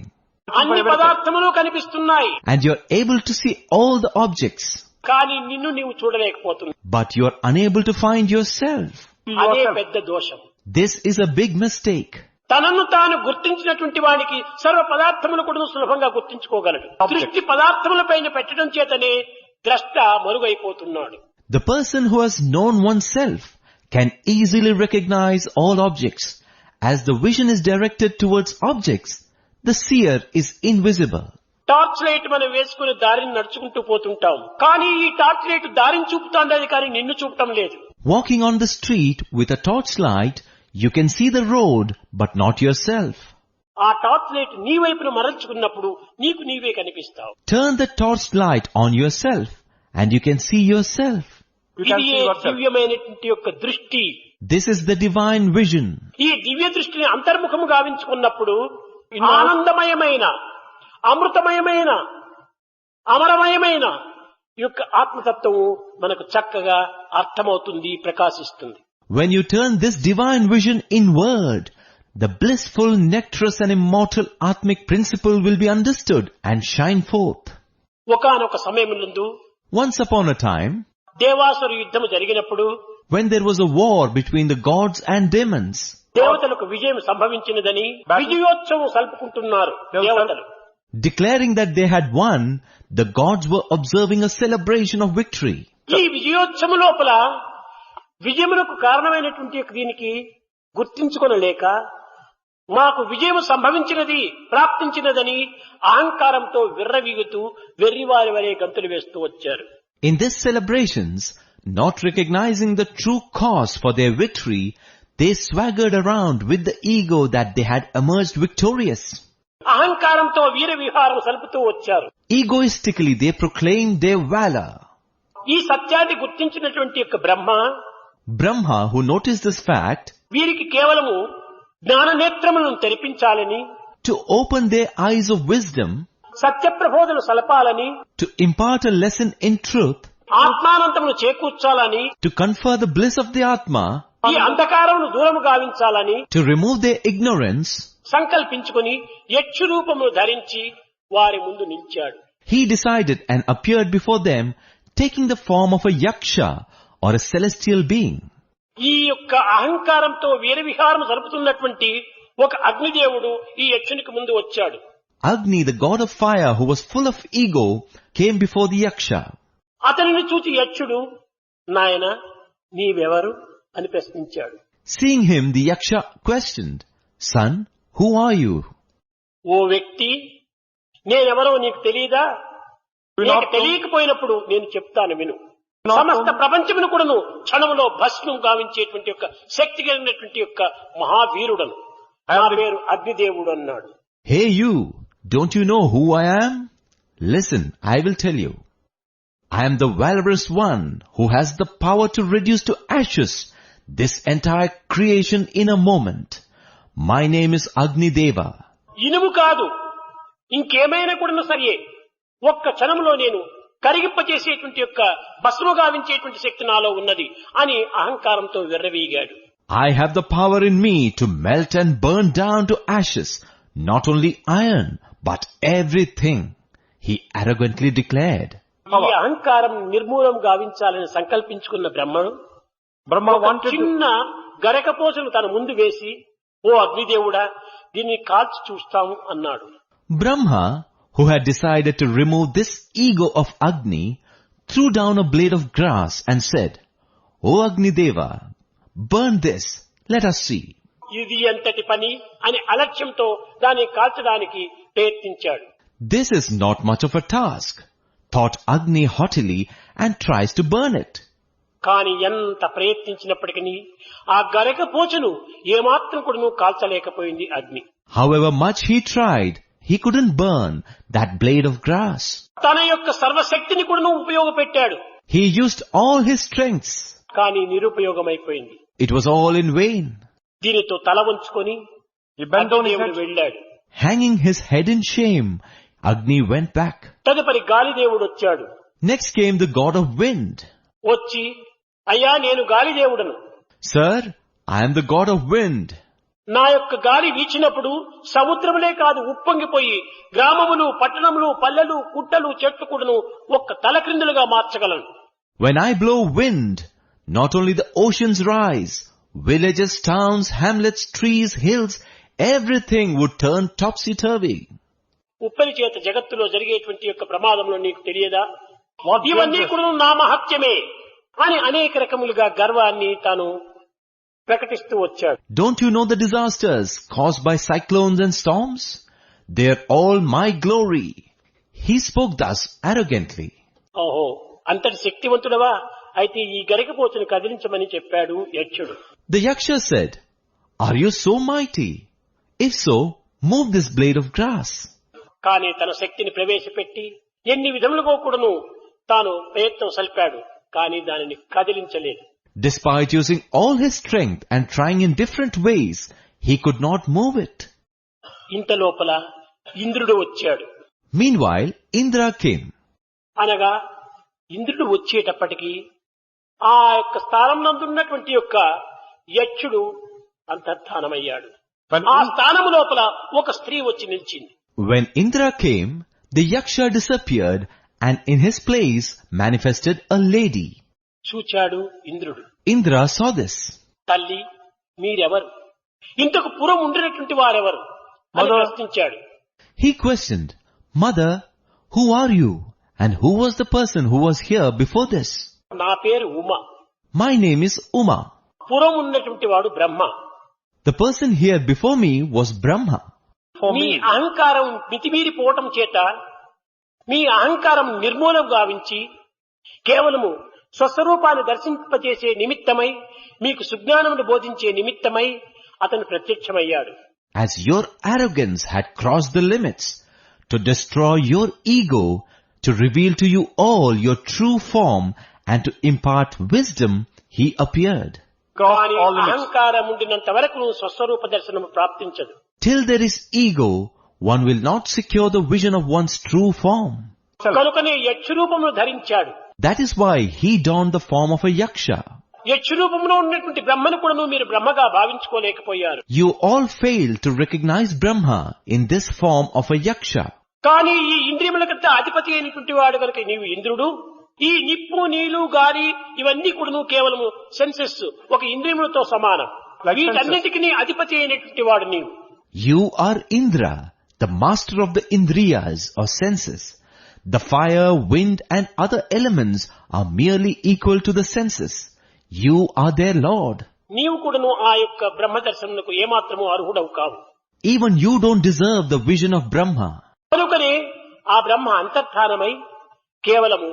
అన్ని పదార్థములు కనిపిస్తున్నాయి. And you are able to see all the objects. కానీ నిన్ను నీవు చూడలేకపోతున్నావు. But you are unable to find yourself. అదే పెద్ద దోషం. This is a big mistake. తనను తాను గుర్తించినటువంటి వానికి సర్వ పదార్థములు కూడా సులభంగా గుర్తించుకోగలడు. దృష్టి పదార్థములపైన పెట్టడం చేతనే ద్రష్ట మరుగైపోతున్నాడు. The person who has known oneself can easily recognize all objects. As the vision is directed towards objects, the seer is invisible. Torch light మనం వేసుకుని దారిని నడుచుకుంటూ పోతుంటాం. కానీ ఈ టార్చ్ లైట్ దారిని చూపుతాండది కానీ నిన్ను చూపటం లేదు. Walking on the street with a torchlight, you can see the road, but not yourself. ఆ టార్చ్ లైట్ నీ వైపున మరల్చుకున్నప్పుడు నీకు నీవే కనిపిస్తావు. Turn the torchlight on yourself, and you can see yourself. ఇది దివ్యమైనటువంటి యొక్క దృష్టి. This is the divine vision. ఈ దివ్య దృష్టిని అంతర్ముఖము గావించుకున్నప్పుడు ఆనందమయమైన, అమృతమయమైన, అమరమయమైన యొక్క ఆత్మతత్వము మనకు చక్కగా అర్థమవుతుంది, ప్రకాశిస్తుంది. When you turn this divine vision inward, the blissful, nectarous and immortal Atmic principle will be understood and shine forth. ఒకానొక సమయమునందు Once upon a time, దేవాసుర యుద్ధము జరిగినప్పుడు when there was a war between the gods and demons, దేవతలకు విజయం సంభవించినదని విజయోత్సవం సల్పుకుంటున్నారు దేవతలు. declaring that they had won, the gods were observing a celebration of victory. ఈ విజయోత్సవం లోపల విజయమునకు కారణమైనటువంటి దీనికి గుర్తించుకొనలేక మాకు విజయం సంభవించినది, ప్రాప్తించినదని అహంకారంతో విర్రవీగుతూ వెర్రివారి వలె గంతులు వేస్తూ వచ్చారు. In these celebrations, not recognizing the true cause for their victory, they swaggered around with the ego that they had emerged victorious. అహంకారంతో వీర విహారం సలుపుతూ వచ్చారు. Egoistically, they proclaimed their valor. ఈ సత్యాన్ని గుర్తించినటువంటి యొక్క Brahma, who noticed this fact, వీరికి కేవలము జ్ఞాన నేత్రములను తెరిపించాలని, to open their eyes of wisdom, Satya ప్రబోధన సలపాలని, to impart a lesson in truth, ఆత్మానంతమును చేకూర్చాలని, to confer the bliss of the Atma, ఈ అంధకారమును దూరము గావించాలని, to remove their ignorance, సంకల్పించుకుని యక్ష రూపమును ధరించి వారి ముందు నిలిచాడు. he decided and appeared before them, taking the form of a yaksha or a celestial being. ఈ యొక్క అహంకారంతో వీరవిహారం జరుపుతున్నటువంటి ఒక అగ్నిదేవుడు ఈ యక్షునికి ముందు వచ్చాడు. Agni, the god of fire, who was full of ego, came before the yaksha. అతనిని చూచి యక్షుడు, నాయన నీవెవరు అని ప్రశ్నించాడు. Seeing him, the yaksha questioned, son, who are you? ఓ వ్యక్తి, నేనెవరో నీకు తెలియదా? నీకు తెలియకపోయినప్పుడు నేను చెప్తాను విను. సమస్త ప్రపంచమును కూడాను క్షణములో భస్మం గావించేటువంటి యొక్క శక్తి కలిగినటువంటి యొక్క మహావీరుడను, నా పేరు అగ్నిదేవుడు అన్నాడు. Hey you, don't you know who I am? Listen, I will tell you. I am the valorous one who has the power to reduce to ashes this entire creation in a moment. My name is Agni Deva. ఇనుము కాదు, ఇంకేమైనా కూడా సరియే, ఒక్క క్షణంలో నేను కరిగింపచేసేటువంటి యొక్క భస్మ గావించేటువంటి శక్తి నాలో ఉన్నది అని అహంకారంతో విర్రవీగాడు. I have the power in me to melt and burn down to ashes not only iron but everything, he arrogantly declared. ఈ అహంకారం నిర్మూలం గావించాలని సంకల్పించుకున్న బ్రహ్మ చిన్న గరకపోసను తన ముందు వేసి, ఓ అగ్నిదేవుడా, దీన్ని కాల్చి చూస్తాము అన్నాడు. Brahma, who had decided to remove this ego of Agni, threw down a blade of grass and said, O Agni Deva, burn this, let us see. ఇది ఎంతటి పని అని అలక్ష్యంతో దాన్ని కాల్చడానికి ప్రయత్నించాడు. This is not much of a task, thought Agni haughtily, and tries to burn it. కాని ఎంత ప్రయత్నించినప్పటికీ ఆ గరకపోచను ఏమాత్రం కూడా కాల్చలేకపోయింది అగ్ని. However much he tried, he couldn't burn that blade of grass. తన యొక్క సర్వశక్తిని కూడా ఉపయోగపెట్టాడు. He used all his strengths. కానీ నిరుపయోగమైపోయింది. It was all in vain. దీనితో తల వంచుకొని అగ్నిదేవుడు వెళ్ళాడు. Hanging his head in shame, Agni went back. తదుపరి గాలిదేవుడు వచ్చాడు. Next came the god of wind. వచ్చి, అయ్యా నేను గాలిదేవుడను. Sir, I am the god of wind. నా యొక్క గాలి వీచినప్పుడు సముద్రములే కాదు ఉప్పొంగిపోయి గ్రామములు, పట్టణములు, పల్లెలు, కుట్టలు, చెట్లు కూడాను ఒక్క తలక్రిందులుగా మార్చగలను. When I blow wind, not only the oceans rise, villages, towns, hamlets, trees, hills, everything would turn topsy-turvy. Uppari చేత జగత్తులో జరిగేటువంటి యొక్క ప్రమాదంలో నీకు తెలియదా? ఇవన్నీ కూడా నా మహత్యమే అని అనేక రకములుగా గర్వాన్ని తాను ప్రకటిస్తూ వచ్చాడు. Don't you know the disasters caused by cyclones and storms? They are all my glory. He spoke thus arrogantly. ఓహో, అంతటి శక్తివంతుడవా? అయితే ఈ గరికపోతును కదిలించమని చెప్పాడు యక్షుడు. The Yaksha said, "Are you so mighty? If so, move this blade of grass." కానీ తన శక్తిని ప్రవేశపెట్టి ఎన్ని విధములుగా కూడాను తాను ప్రయత్నం సల్పాడు, కానీ దానిని కదిలించలేదు. Despite using all his strength and trying in different ways, he could not move it. ఇంత లోపల ఇంద్రుడు వచ్చాడు. Meanwhile, Indra came. అనగా ఇంద్రుడు వచ్చేటప్పటికి ఆ యొక్క స్థానం నందున్నటువంటి యొక్క యక్షుడు అంతర్ధానమయ్యాడు. ఆ స్థానము లోపల ఒక స్త్రీ వచ్చి నిలిచింది. When Indra came, the Yaksha disappeared and in his place manifested a lady. చూచాడు ఇంద్రుడు. Indra saw this. తల్లి, మీరెవరు? ఇంతకు పూర్వం ఉండినటువంటి వారెవరు అని ప్రశ్నించాడు. He questioned, "Mother, who are you? And who was the person who was here before this?" నా పేరు Uma. My name is Uma. పూర్వం ఉన్నటువంటి వాడు బ్రహ్మ. The person here before me was Brahma. మీ అహంకారం మితిమీరిపోవటం చేత మీ అహంకారం నిర్మూలం గావించి కేవలము స్వస్వరూపాన్ని దర్శింపజేసే నిమిత్తమై మీకు సుజ్ఞానమును బోధించే నిమిత్తమై అతను ప్రత్యక్షమయ్యాడు. As your arrogance had crossed the limits to destroy your ego, to reveal to you all your true form and to impart wisdom, he appeared. కానీ అహంకారం ఉండినంత వరకు నువ్వు స్వస్వరూప దర్శనము ప్రాప్తించదు. Till there is ego, one will not secure the vision of one's true form. కనుకనే యక్ష రూపమును ధరించాడు. That is why he donned the form of a yaksha. యక్ష రూపంలో ఉన్నటువంటి బ్రహ్మను కూడా మీరు బ్రహ్మగా భావించుకోలేకపోయారు. You all failed to recognize Brahma in this form of a yaksha. కానీ ఈ ఇంద్రియములకంతా అధిపతి అయినటువంటి వాడు కనుక నీవు ఇంద్రుడు. ఈ నిప్పు, నీళ్లు, గాలి ఇవన్నీ కూడా కేవలము సెన్సెస్, ఒక ఇంద్రియములతో సమానం. వీటన్నిటికీ అధిపతి అయినటువంటి వాడు నీవు. You are Indra, the master of the Indriyas or senses. The fire, wind and other elements are merely equal to the senses. You are their lord. నీవు కూడాను ఆ యొక్క బ్రహ్మ దర్శనమునకు ఏమాత్రము అర్హుడవు కావు. Even you don't deserve the vision of Brahma. కనుకనే ఆ బ్రహ్మ అంతర్ధానమై కేవలము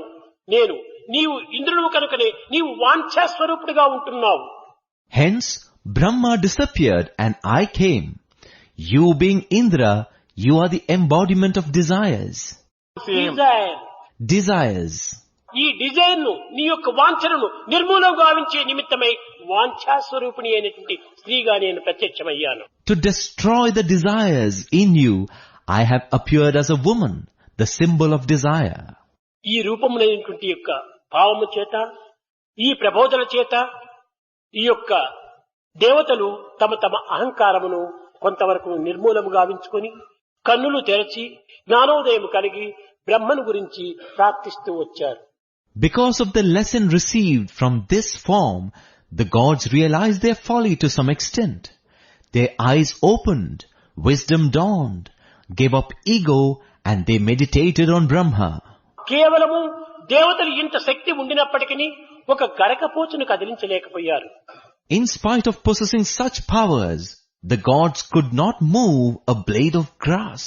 నీవు ఇంద్రుడు కనుకనే నీవు వాంఛా స్వరూపుడిగా ఉంటున్నావు. Hence Brahma disappeared and I came. You being Indra, you are the embodiment of desires. Desires. ఈ డిజైర్ ను, నీ యొక్క వాంఛనను నిర్మూలం గావించే నిమిత్తమై వాంఛా స్వరూపిణి అయినటువంటి స్త్రీగా నేను ప్రత్యక్షమయ్యాను. To destroy the desires in you, I have appeared as a woman, the symbol of desire. ఈ రూపములైనటువంటి యొక్క భావము చేత, ఈ ప్రబోధన చేత ఈ యొక్క దేవతలు తమ తమ అహంకారమును కొంతవరకు నిర్మూలము గావించుకొని కన్నులు తెరచి జ్ఞానోదయం కలిగి బ్రహ్మను గురించి ప్రార్థిస్తూ వచ్చారు. Because of the lesson received from this form, the gods realized their folly to some extent. Their eyes opened, wisdom dawned, gave up ego, and they meditated on Brahma. కేవలము దేవతలు ఇంత శక్తి ఉండినప్పటికీ ఒక గరకపోచును కదిలించలేకపోయారు. In spite of possessing such powers, the gods could not move a blade of grass.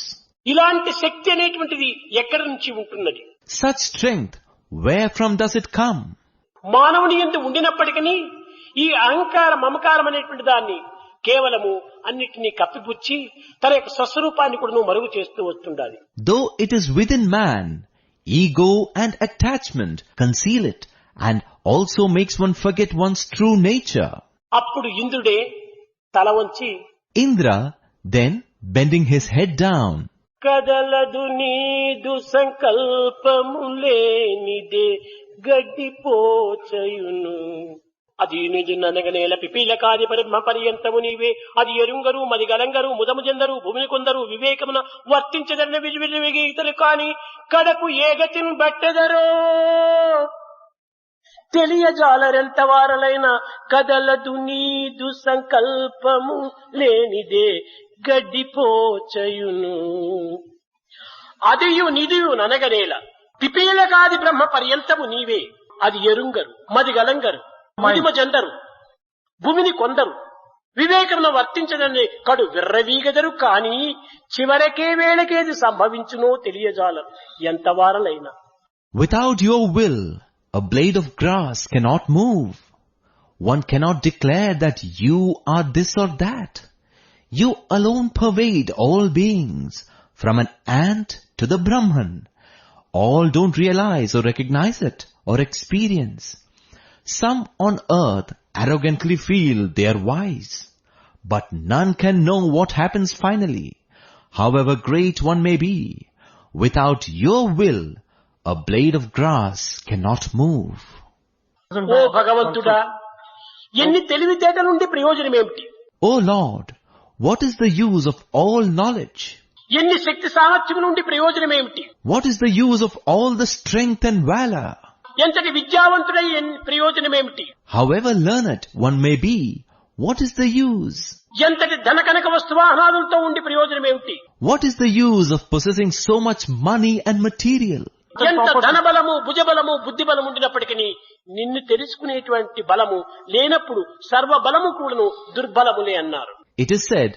ఇలాంటి శక్తి అనేటువంటిది ఎక్కడి నుంచి ఉంటున్నది? Such strength, where from does it come? మానవుని యందు ఉండినప్పటికీ ఈ అహంకార మమకారం అనేటువంటి దాన్ని కేవలము అన్నిటినీ కప్పిపుచ్చి తన యొక్క స్వస్వరూపాన్ని కూడా మరుగు చేస్తూ వస్తుండాలి. Though it is within man, ego and attachment conceal it and also makes one forget one's true nature. అప్పుడు ఇంద్రుడే తల వంచి, Indra then bending his head down, కదలదు నీదు సంకల్పములేనిదే గడ్డిపోచయును అది నిజననగనేల పిపీలకాది బ్రహ్మ పర్యంతము నీవే అది ఎరుంగరు మది గలంగరు ముదము జందరు భూమిని కొందరు వివేకమున వర్తించదన్న విజువిజువిగి ఇతరు కాని కడకు ఏ గతిని బట్టెదరో తెలియజాలరెంత వారలైన కదలదు నీదు సంకల్పము లేనిదే గడ్డిపోచయును. అదియు నిదియు ననగనేల పిపీలకాది బ్రహ్మ పర్యంతము నీవే. అది ఎరుంగరు, మది గలంగరు, మదిమ జందరు, భూమిని కొందరు, వివేకమును వర్తించదని కడు విర్రవీగదరు. కాని చివరకే వేళకేది సంభవించునో తెలియజాలరు ఎంత వారలైనా. Without your will, a blade of grass cannot move. One cannot declare that you are this or that. You alone pervade all beings, from an ant to the Brahman. All don't realize or recognize it or experience. Some on earth arrogantly feel they are wise, but none can know what happens finally, however great one may be. Without your will, a blade of grass cannot move. ఓ భగవంతుడా, ఎన్ని తెలివితేటలుండి ప్రయోజనమేమిటి? O Lord, what is the use of all knowledge? ఎన్ని శక్తి సామర్థ్యం నుండి ప్రయోజనమేమిటి? What is the use of all the strength and valor? ఎంతటి విద్యావంతుడై ప్రయోజనమేమిటి? However learned one may be, what is the use? ఎంతటి ధనకనక వస్తువాహనాదులతో ఉండి ప్రయోజనమేమిటి? What is the use of possessing so much money and material? ఎంత ధనబలము, భుజబలము, బుద్ధిబలము ఉండినప్పటికీ నిన్ను తెలుసుకునేటువంటి బలము లేనప్పుడు సర్వ బలము కూడాను దుర్బలములే అన్నారు. It is said,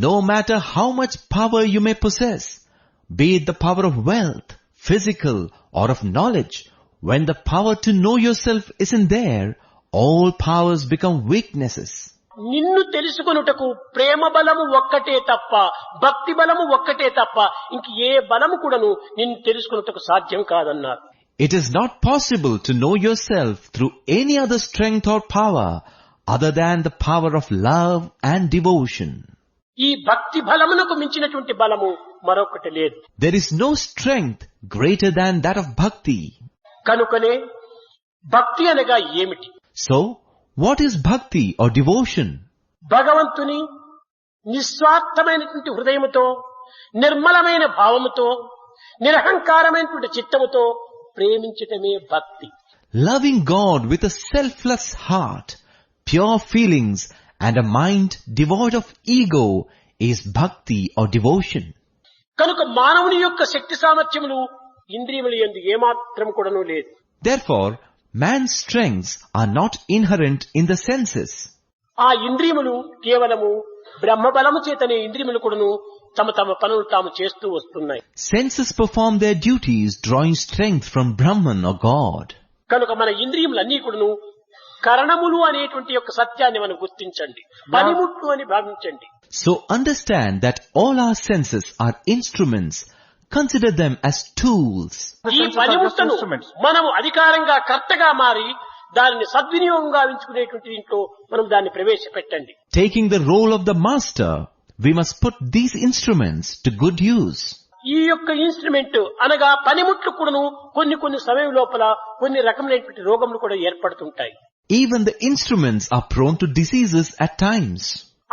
no matter how much power you may possess, be it the power of wealth, physical or of knowledge, when the power to know yourself isn't there, all powers become weaknesses. నిన్ను తెలుసుకొనుటకు ప్రేమ బలము ఒక్కటే తప్ప, భక్తి బలము ఒక్కటే తప్ప ఇంక ఏ బలము కూడాను నిన్ను తెలుసుకొనుటకు సాధ్యం కాదన్నారు. It is not possible to know yourself through any other strength or power other than the power of love and devotion. ఈ భక్తి బలమునకు మించినటువంటి బలము మరొకటి లేదు. There is no strength greater than that of bhakti. కనుకనే భక్తి అనగా ఏమిటి? So, what is bhakti or devotion? భగవంతుని నిస్వార్థమైనటువంటి హృదయముతో, నిర్మలమైన భావముతో, నిరహంకారమైనటువంటి చిత్తముతో ప్రేమించటమే భక్తి. Loving God with a selfless heart, pure feelings and a mind devoid of ego is bhakti or devotion. కనుక మానవుని యొక్క శక్తి సామర్థ్యములు ఇంద్రియముల యందు ఏమాత్రం కూడాను లేదు. Therefore, man's strengths are not inherent in the senses. ఆ ఇంద్రియములు కేవలము బ్రహ్మబలము చేతనే ఇంద్రియములు కూడాను తమ తమ పనులు తాము చేస్తూ వస్తున్నాయి. Senses perform their duties drawing strength from Brahman or God. కనుక మన ఇంద్రియములన్నీ కూడాను కరణములు అనేటువంటి యొక్క సత్యాన్ని మనం గుర్తించండి, పనిముట్లు అని భావించండి. So understand that all our senses are instruments. Consider them as tools. ఈ పనిముట్లను మనము అధికారంగా కర్తగా మారి దానిని సద్వినియోగంగా ఎంచుకునేటువంటి దీంట్లో మనం దాన్ని ప్రవేశపెట్టండి. Taking the role of the master, we must put these instruments to good use. ఈ యొక్క ఇన్స్ట్రుమెంట్ అనగా పనిముట్లు కూడాను కొన్ని కొన్ని సమయం లోపల కొన్ని రకమైనటువంటి రోగములు కూడా ఏర్పడుతుంటాయి. Even the instruments are prone to diseases at times.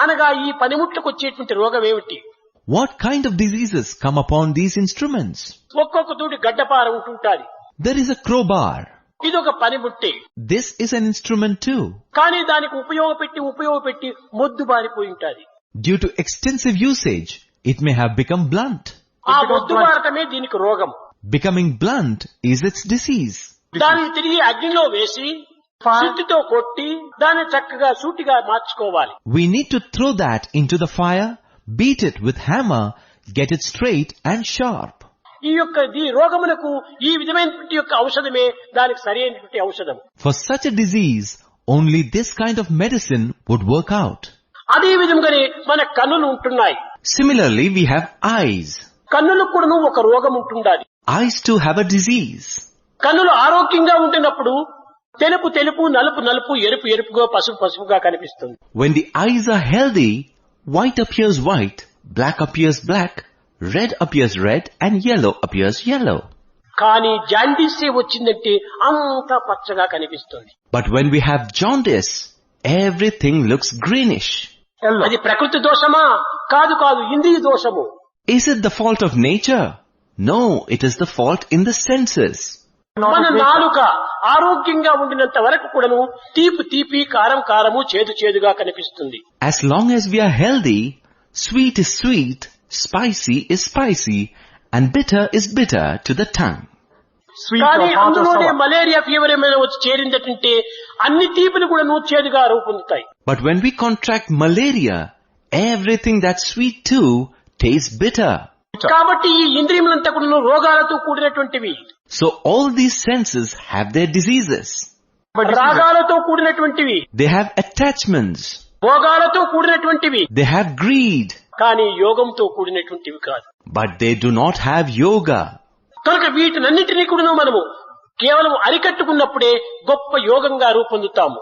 అనగా ఈ పనిముట్లకు వచ్చేటువంటి రోగం ఏమిటి? What kind of diseases come upon these instruments? ఒక్కొక్క తోటి గడ్డపార ఉంటుంటాది. There is a crowbar. ఇదొక పనిముట్టే. This is an instrument too. కానీ దానికి ఉపయోగపెట్టి మొద్దు బారిపోయి ఉంటాది. Due to extensive usage, it may have become blunt. ఆ మొద్దు బారటమే దీనికి రోగం. Becoming blunt is its disease. దాన్ని తిరిగి అగ్నిలో వేసి సుత్తితో కొట్టి దాన్ని చక్కగా సూటిగా మార్చుకోవాలి. We need to throw that into the fire, beat it with hammer, get it straight and sharp. ఈ రోగమునకు ఈ విధమైనటువంటి యొక్క ఔషధమే దానికి సరైనటువంటి ఔషధం. For such a disease, only this kind of medicine would work out. అదే విధంగానే మన కన్నులు ఉంటున్నాయి. Similarly, we have eyes. కన్నులకు కూడా ఒక రోగం ఉంటుండాలి. Eyes too have a disease. కన్నులు ఆరోగ్యంగా ఉంటున్నప్పుడు తెలుపు తెలుపు, నలుపు నలుపు, ఎరుపు ఎరుపుగా, పసుపు పసుపుగా కనిపిస్తుంది. When the eyes are healthy, white appears white, black appears black, red appears red and yellow appears yellow. కానీ జాండీసే వచ్చిందంటే అంతా పచ్చగా కనిపిస్తుంది. But when we have jaundice, everything looks greenish. అది ప్రకృతి దోషమా? కాదు, ఇంద్రియ దోషము. Is it the fault of nature? No, it is the fault in the senses. మన నాలుక ఆరోగ్యంగా ఉండినంత వరకు కూడాను తీపి తీపి, కారం కారము, చేదు చేదుగా కనిపిస్తుంది. As long as we are healthy, sweet is sweet, spicy is spicy, and bitter is bitter to the tongue. కానీ అందులోనే మలేరియా ఫీవర్ ఏమైనా వచ్చి చేరిందంటే అన్ని తీపులు కూడాను చేదుగా రూపొందుతాయి. But when we contract malaria, everything that's sweet too tastes bitter. కాబట్టి ఈ ఇంద్రియములంతా కూడాను రోగాలతో కూడినటువంటివి. So all these senses have their diseases. రాగాలతో కూడినటువంటివి. They have attachments. భోగాలతో కూడినటువంటివి. They have greed. కానీ యోగంతో కూడినటువంటివి కాదు. But they do not have yoga. కనుక వీటినన్నిటినీ కూడా మనము కేవలం అరికట్టుకున్నప్పుడే గొప్ప యోగంగా రూపొందుతాము.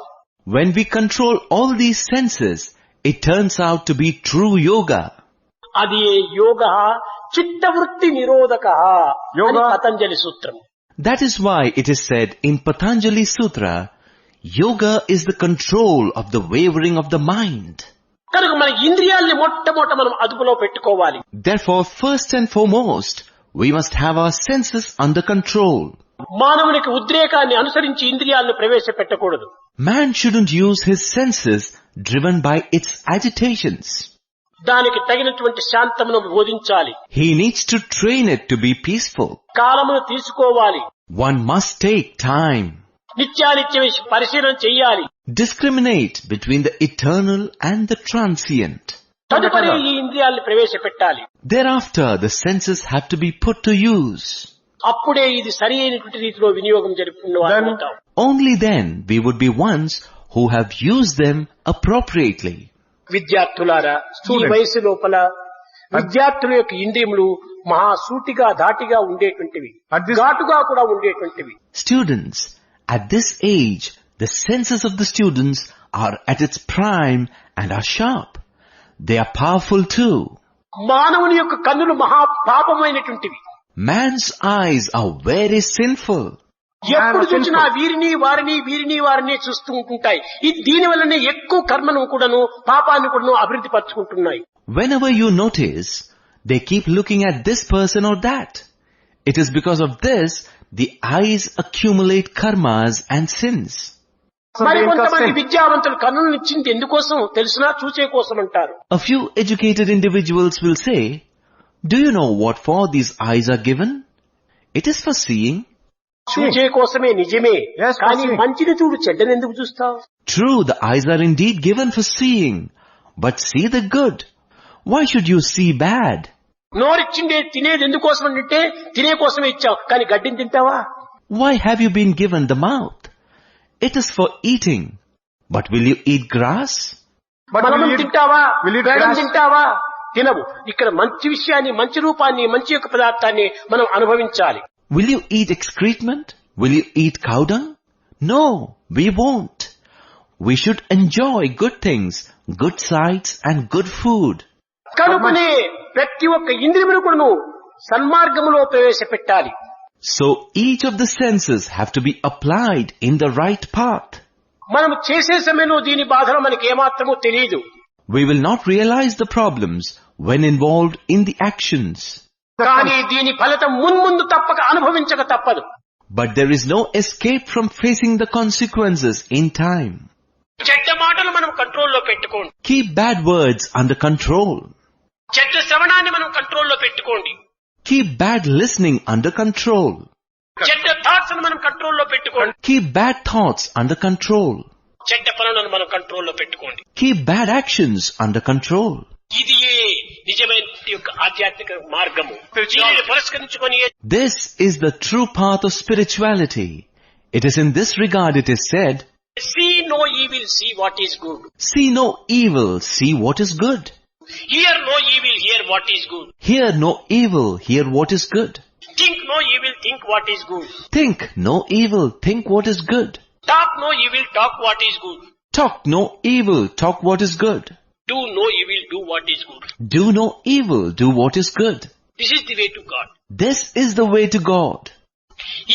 When we control all these senses, it turns out to be true yoga. అది యోగ చిత్తవృత్తి నిరోధక అని పతంజలి సూత్రం. That is why it is said in Patanjali Sutra, yoga is the control of the wavering of the mind. కనుక మన ఇంద్రియాల్ని మొట్టమొదట మనం అదుపులో పెట్టుకోవాలి. Therefore, first and foremost, we must have our senses under control. మానవునికి ఉద్రేకాన్ని అనుసరించి ఇంద్రియాలను ప్రవేశపెట్టకూడదు. Man shouldn't use his senses driven by its agitations. దానికి తగినటువంటి శాంతమును బోధించాలి. He needs to train it to be peaceful. కాలమును తీసుకోవాలి. One must take time. నిత్యానిత్య పరిశీలన చెయ్యాలి. Discriminate between the eternal and the transient. తదుపరి ఈ ఇంద్రియాలను ప్రవేశపెట్టాలి. Thereafter, the senses have to be put to use. అప్పుడే ఇది సరి అయినటువంటి రీతిలో వినియోగం జరుపుకున్నవారు. Only then we would be ones who have used them appropriately. విద్యార్థులారా, ఈ వయసు లోపల విద్యార్థుల యొక్క ఇంద్రియములు మహాసూటిగా ధాటిగా ఉండేటువంటివి, ఘాటుగా కూడా ఉండేటువంటివి. Students, at this age, the senses of the students are at its prime and are sharp. They are powerful too. మానవుని యొక్క కన్నులు మహా పాపమైనటువంటివి. Man's eyes are very sinful. ఎప్పుడు చూసినా వీరిని వారిని చూస్తూ ఉంటుంటాయి. దీని వల్లనే ఎక్కువ కర్మను కూడాను పాపాన్ని కూడాను అభివృద్ధి పరుచుకుంటున్నాయి. Whenever you notice, they keep looking at this person or that. It is because of this the eyes accumulate karmas and sins. మరి కొంతమంది విద్యావంతులు కన్నులను ఇచ్చింది ఎందుకోసం తెలిసినా చూసే కోసం అంటారు. A few educated individuals will say, do you know what for these eyes are given? It is for seeing. చూసే కోసమే నిజమే, కానీ మంచిని చూడు, చెడ్డని ఎందుకు చూస్తావు? True, the eyes are indeed given for seeing, but see the good. Why should you see bad? నోరిచ్చిండే తినేది ఎందుకోసం అంటే తినే కోసమే ఇచ్చావు, కానీ గడ్డిని తింటావా? Why have you been given the mouth? It is for eating, but will you eat grass? మనం తింటావా? వేడం తింటావా? తినవు. ఇక్కడ మంచి విషయాన్ని, మంచి రూపాన్ని, మంచి యొక్క పదార్థాన్ని మనం అనుభవించాలి. Will you eat excrement? Will you eat cow dung? No, we won't. We should enjoy good things, good sights and good food. కనుకనే ప్రతి ఒక్క ఇంద్రియమును కూడా సన్మార్గములో ప్రవేశపెట్టాలి. So each of the senses have to be applied in the right path. మనం చేసే సమయంలో దీని బాధలు మనకి ఏమాత్రమూ తెలియదు. We will not realize the problems when involved in the actions. కానీ దీని ఫలితం మున్ముందు తప్పక అనుభవించక తప్పదు. But there is no escape from facing the consequences in time. చెడ్డ మాటలు మనం కంట్రోల్లో పెట్టుకోండి. Keep bad words under control. చెడ్డ శ్రవణాన్ని మనం కంట్రోల్లో పెట్టుకోండి. Keep bad listening under control. చెడ్డ థాట్స్ మనం కంట్రోల్లో పెట్టుకోండి. Keep bad thoughts under control. చెడ్డ పనులను మనం కంట్రోల్లో పెట్టుకోండి. Keep bad actions under control. ఇది నిజమైన యొక్క ఆధ్యాత్మిక మార్గము. దీనిని పురస్కరించుకొని This is the true path of spirituality. It is in this regard it is said, see no evil, see what is good. see no evil, see what is good. Hear no evil, hear what is good. Hear no evil, hear what is good. Think no evil, think what is good. Think no evil, think what is good. Talk no evil, talk what is good. Talk no evil, talk what is good. Do no evil, do what is good. Do no evil, do what is good. This is the way to God. This is the way to God.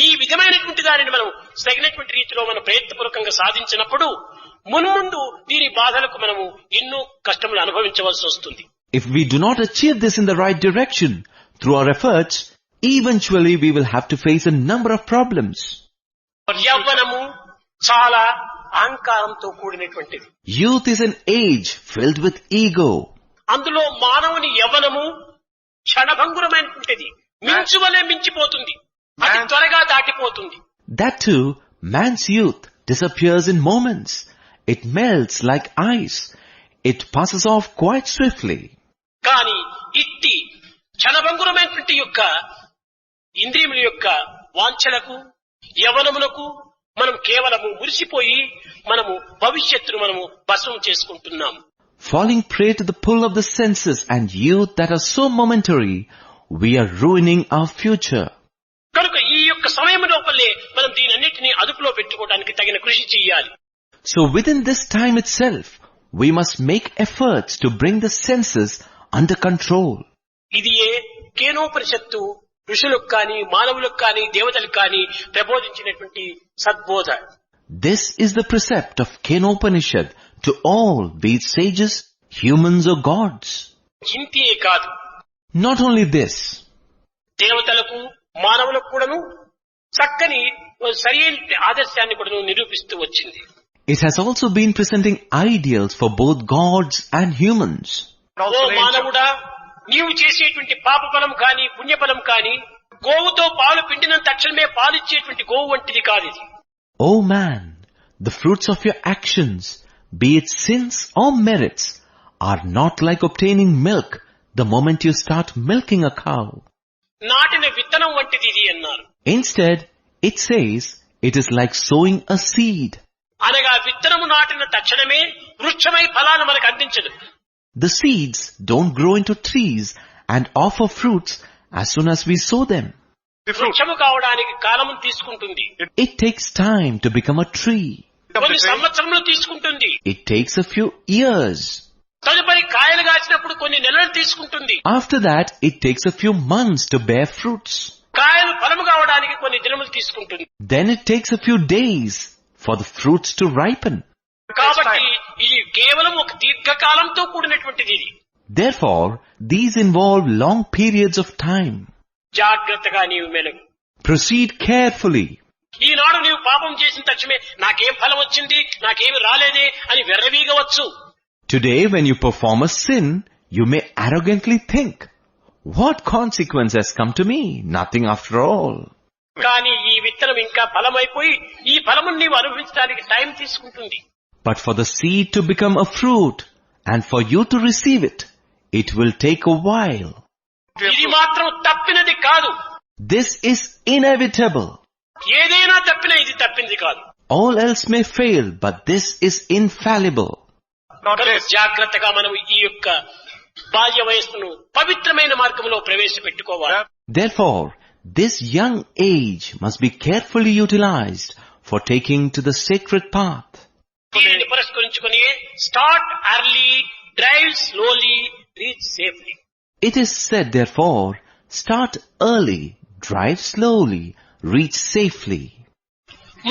ఈ విధమైనటువంటి దానిని మనం తగినటువంటి రీతిలో మనం ప్రయత్నపూర్వకంగా సాధించినప్పుడు మున్ముందు దీని బాధలకు మనము ఎన్నో కష్టములు అనుభవించవలసి వస్తుంది. If we do not achieve this in the right direction, through our efforts, eventually we will have to face a number of problems. యవ్వనము చాలా అహంకారంతో కూడినటువంటిది. Youth is an age filled with ego. అందులో మానవుని యవ్వనము క్షణభంగురమైనటువంటిది. మించువలే మించిపోతుంది, అతి త్వరగా దాటిపోతుంది. That too, man's youth disappears in moments. It melts like ice. It passes off quite swiftly. కానీ ఇట్టి క్షణభంగురమైనటువంటి యొక్క ఇంద్రియముల యొక్క వాంఛలకు యవనమునకు మనం కేవలము మురిసిపోయి మనము భవిష్యత్తును మనము భస్మం చేసుకుంటున్నాము. Falling prey to the pull of the senses and youth that are so momentary, we are ruining our future. కనుక ఈ యొక్క సమయం లోపలే మనం దీనన్నిటినీ అదుపులో పెట్టుకోవడానికి తగిన కృషి చేయాలి. So within this time itself, we must make efforts to bring the senses under control. ఇదియే కేనోపనిషత్తు ఋషులకు కానీ మానవులకు కానీ దేవతలకు కానీ ప్రబోధించినటువంటి సద్బోధ. This is the precept of Kenopanishad to all, be it sages, humans or gods. ఇంతే కాదు, Not only this, దేవతలకు మానవులకు కూడాను చక్కని సరైన ఆదర్శాన్ని కూడాను నిరూపిస్తూ వచ్చింది. it has also been presenting ideals for both gods and humans. ఓ మానవుడా, నీవు చేసేటువంటి పాప ఫలం కాని పుణ్యఫలం కాని గోవుతో పాలు పిండినంత తక్షణమే పాలిచ్చేటువంటి గోవు వంటిది కాదు ఇది. O man, the fruits of your actions, be it sins or merits, are not like obtaining milk the moment you start milking a cow. నాటిన విత్తనం వంటిది ఇది అన్నారు. Instead, it says it is like sowing a seed. అనగా విత్తనము నాటిన తక్షణమే వృక్షమై ఫలాన్ని మనకు అందించదు. The seeds don't grow into trees and offer fruits as soon as we sow them. వృక్షము కావడానికి కాలము తీసుకుంటుంది. It takes time to become a tree. కొన్ని సంవత్సరములు తీసుకుంటుంది. It takes a few years. తదుపరి కాయలు కాసినప్పుడు కొన్ని నెలలు తీసుకుంటుంది. After that, it takes a few months to bear fruits. కాయలు ఫలము కావడానికి కొన్ని దినములు తీసుకుంటుంది. Then it takes a few days for the fruits to ripen. కాబట్టి ఇది కేవలం ఒక దీర్ఘకాలంతో కూడినటువంటిది ఇది. Therefore, these involve long periods of time. జాగ్రత్తగా నీవు మెలుగు. Proceed carefully. ఈనాడు నీవు పాపం చేసిన తక్షణమే నాకేం ఫలం వచ్చింది, నాకేమి రాలేదే అని వెర్రవీగవచ్చు. Today, when you perform a sin, you may arrogantly think, what consequence has come to me? Nothing after all. కానీ ఈ విత్తనం ఇంకా ఫలమైపోయి ఈ ఫలమును నీవు అనుభవించడానికి టైం తీసుకుంటుంది. But for the seed to become a fruit and for you to receive it, it will take a while. ఇది మాత్రం తప్పినది కాదు. This is inevitable. ఏదైనా తప్పినా ఇది తప్పింది కాదు. All else may fail, but this is infallible. జాగ్రత్తగా మనం ఈ యొక్క బాల్య వయస్సును పవిత్రమైన మార్గంలో ప్రవేశపెట్టుకోవాలి. Therefore, this young age must be carefully utilized for taking to the sacred path. దీనిని పురస్కరించుకుని start early, drive slowly, reach safely. It is said, therefore, start early, drive slowly, reach safely.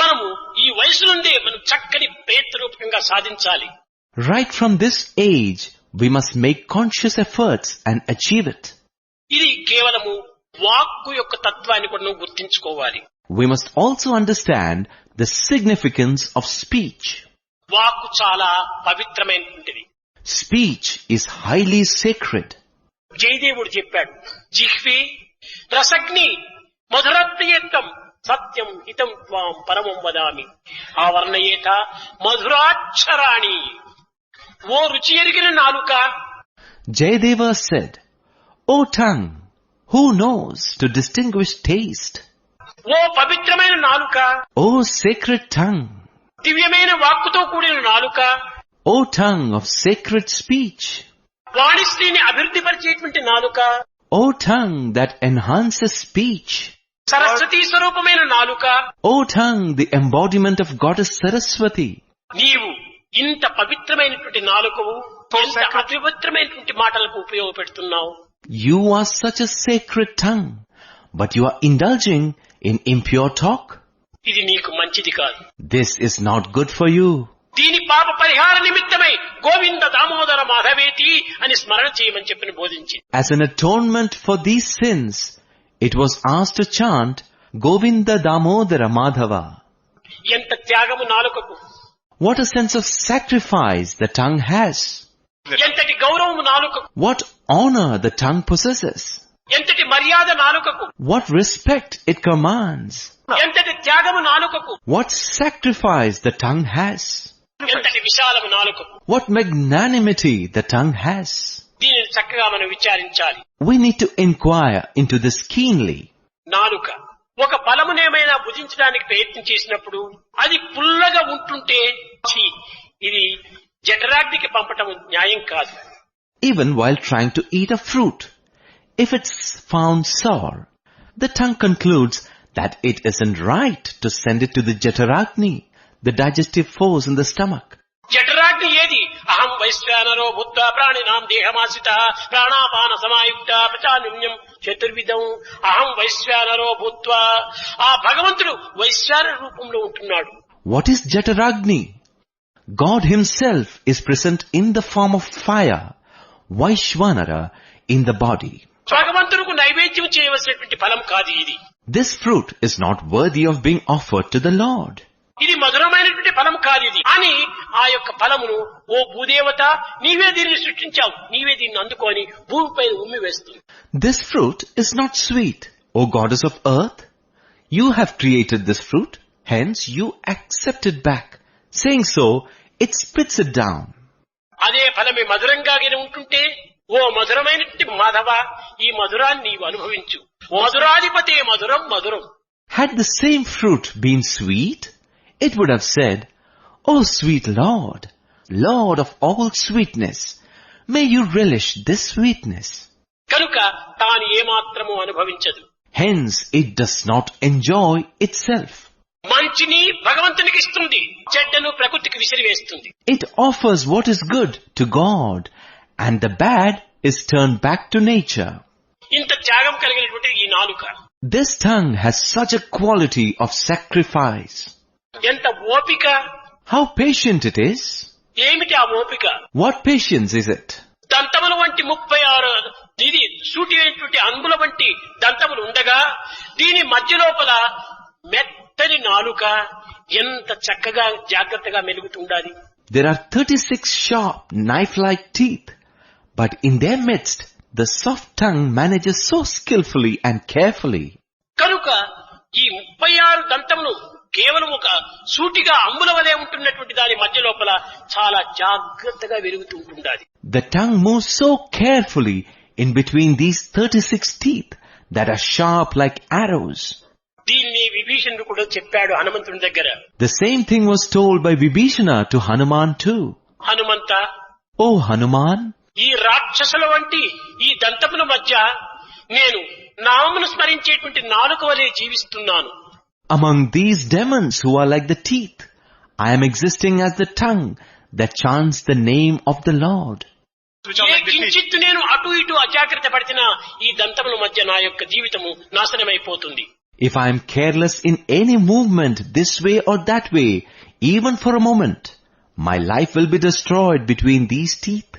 మనము ఈ వయసు నుండే మనం చక్కని ప్రయత్నరూపకంగా సాధించాలి. Right from this age, we must make conscious efforts and achieve it. ఇది కేవలము వాక్కు యొక్క తత్వాన్ని కూడా నువ్వు గుర్తించుకోవాలి. We must also understand the significance of speech. వాక్కు చాలా పవిత్రమైనటువంటిది. Speech is highly sacred. జయదేవుడు చెప్పాడు, జిహ్వే రసగ్ని మధురప్రియత్వం సత్యం హితం త్వాం పరమం వదామి ఆవర్ణయేత మధురాక్షరాణి. ఓ రుచి ఎరిగిన నాలుక. Jayadeva said, O tongue, who knows to distinguish taste? ఓ పవిత్రమైన నాలుక. O sacred tongue. దివ్యమైన వాక్కుతో కూడిన నాలుక. O tongue of sacred speech. వాణిశ్రీని అభివృద్ధి పరిచేటువంటి నాలుక. O tongue that enhances speech. Saraswati స్వరూపమైన నాలుక. O tongue, the embodiment of Goddess Saraswati. నీవు ఇంత పవిత్రమైనటువంటి నాలుకవు ఎంత అపవిత్రమైనటువంటి మాటలకు ఉపయోగపెడుతున్నావు. You are such a sacred tongue, but you are indulging in impure talk. ఇది నీకు మంచిది కాదు. This is not good for you. దీని పాప పరిహార నిమిత్తమై గోవింద దామోదర మాధవేతి అని స్మరణ చేయమని చెప్పిన బోధించి. As an atonement for these sins, it was asked to chant Govinda Damodara Madhava. ఎంత త్యాగము నాలుకకు, What a sense of sacrifice the tongue has. ఎంతటి గౌరవము నాలుకకు, What honor the tongue possesses. ఎంతటి మర్యాద నాలుకకు, What respect it commands. ఎంతటి త్యాగము నాలుకకు, What sacrifice the tongue has. ఎంతటి విశాలము నాలుకకు. What magnanimity the tongue has. దీనిని చక్కగా మనం విచారించాలి. We need to inquire into this keenly. నాలుక ఒక ఫలమునేమైనా భుజించడానికి ప్రయత్నం చేసినప్పుడు అది పుల్లగా ఉంటుంటే ఇది జఠరాగ్నికి పంపటం న్యాయం కాదు. Even while trying to eat a fruit, if it's found sour, the tongue concludes that it isn't right to send it to the Jataragni, the digestive force in the stomach. జఠరాగ్ని ఏది? అహం వైశ్వానరో భూత్వా ప్రాణినాం దేహమాశ్రిత ప్రాణాపాన సమాయుక్త ప్రచాన్యం చతుర్విధం అహం వైశ్వానరో భూత్వా. ఆ భగవంతుడు వైశ్వాన రూపంలో ఉంటున్నాడు. What is Jataragni? God himself is present in the form of fire, Vaishwanara, in the body. భగవంతుడికి నైవేద్యం చేయవలసినటువంటి ఫలం కాదు ఇది. This fruit is not worthy of being offered to the Lord. ఇది మధురమైనటువంటి ఫలం కాదు ఇది అని ఆ యొక్క ఫలమును, ఓ భూదేవత నీవే దీన్ని సృష్టించావు, నీవే దీన్ని అందుకొని భూమిపై ఉమ్మి వేస్తుంది. This fruit is not sweet, O goddess of earth. You have created this fruit, hence you accept it back. Saying so, it spits it down. అదే ఫలమే మధురంగానే ఉంటుంటే, ఓ మధురమైనటువంటి మాధవ ఈ మధురాన్ని నీవు అనుభవించు. మధురాధిపతే మధురం మధురం. Had the same fruit been sweet, it would have said, O sweet Lord, Lord of all sweetness, may you relish this sweetness. కనుక తాను ఏమాత్రము అనుభవించదు. Hence it does not enjoy itself. మంచిని భగవంతునికి ఇస్తుంది, చెడ్డను ప్రకృతికి విసిరివేస్తుంది. It offers what is good to God, and the bad is turned back to nature. ఇంత త్యాగం కలిగినటువంటి ఈ నాలుక, This tongue has such a quality of sacrifice. ఎంత ఓపిక, How patient it is. ఏమిటి ఆ ఓపిక? What patience is it? దంతముల వంటి 36 ఇది సూటిమైనటువంటి అంగుల వంటి దంతములు ఉండగా దీని మధ్య లోపల మెత్తని నాలుక ఎంత చక్కగా జాగ్రత్తగా మెలుగుతుండాలి. There are 36 sharp knife-like teeth, but in their midst the soft tongue manages so skillfully and carefully. కనుక ఈ 36 దంతములు కేవలం ఒక సూటిగా అంబుల వలె ఉంటున్నటువంటి దాని మధ్య లోపల చాలా జాగ్రత్తగా వెలుగుతూ ఉంటుండాలి. The tongue moves so carefully in between these 36 teeth that are sharp like arrows. దీన్ని విభీషణుడు కూడా చెప్పాడు హనుమంతుని దగ్గర. The same thing was told by Vibhishana to Hanuman too. Hanumantha, O Hanuman, ఈ రాక్షసుల వంటి ఈ దంతముల మధ్య నేను నామమును స్మరించేటువంటి నాలుక వలె జీవిస్తున్నాను. among these demons who are like the teeth, I am existing as the tongue that chants the name of the Lord. ఏ కించిత్తు నేను అటు ఇటు అజాగ్రత్త పడినా ఈ దంతముల మధ్య నా యొక్క జీవితము నాశనమైపోతుంది. If I am careless in any movement this way or that way, even for a moment, my life will be destroyed between these teeth.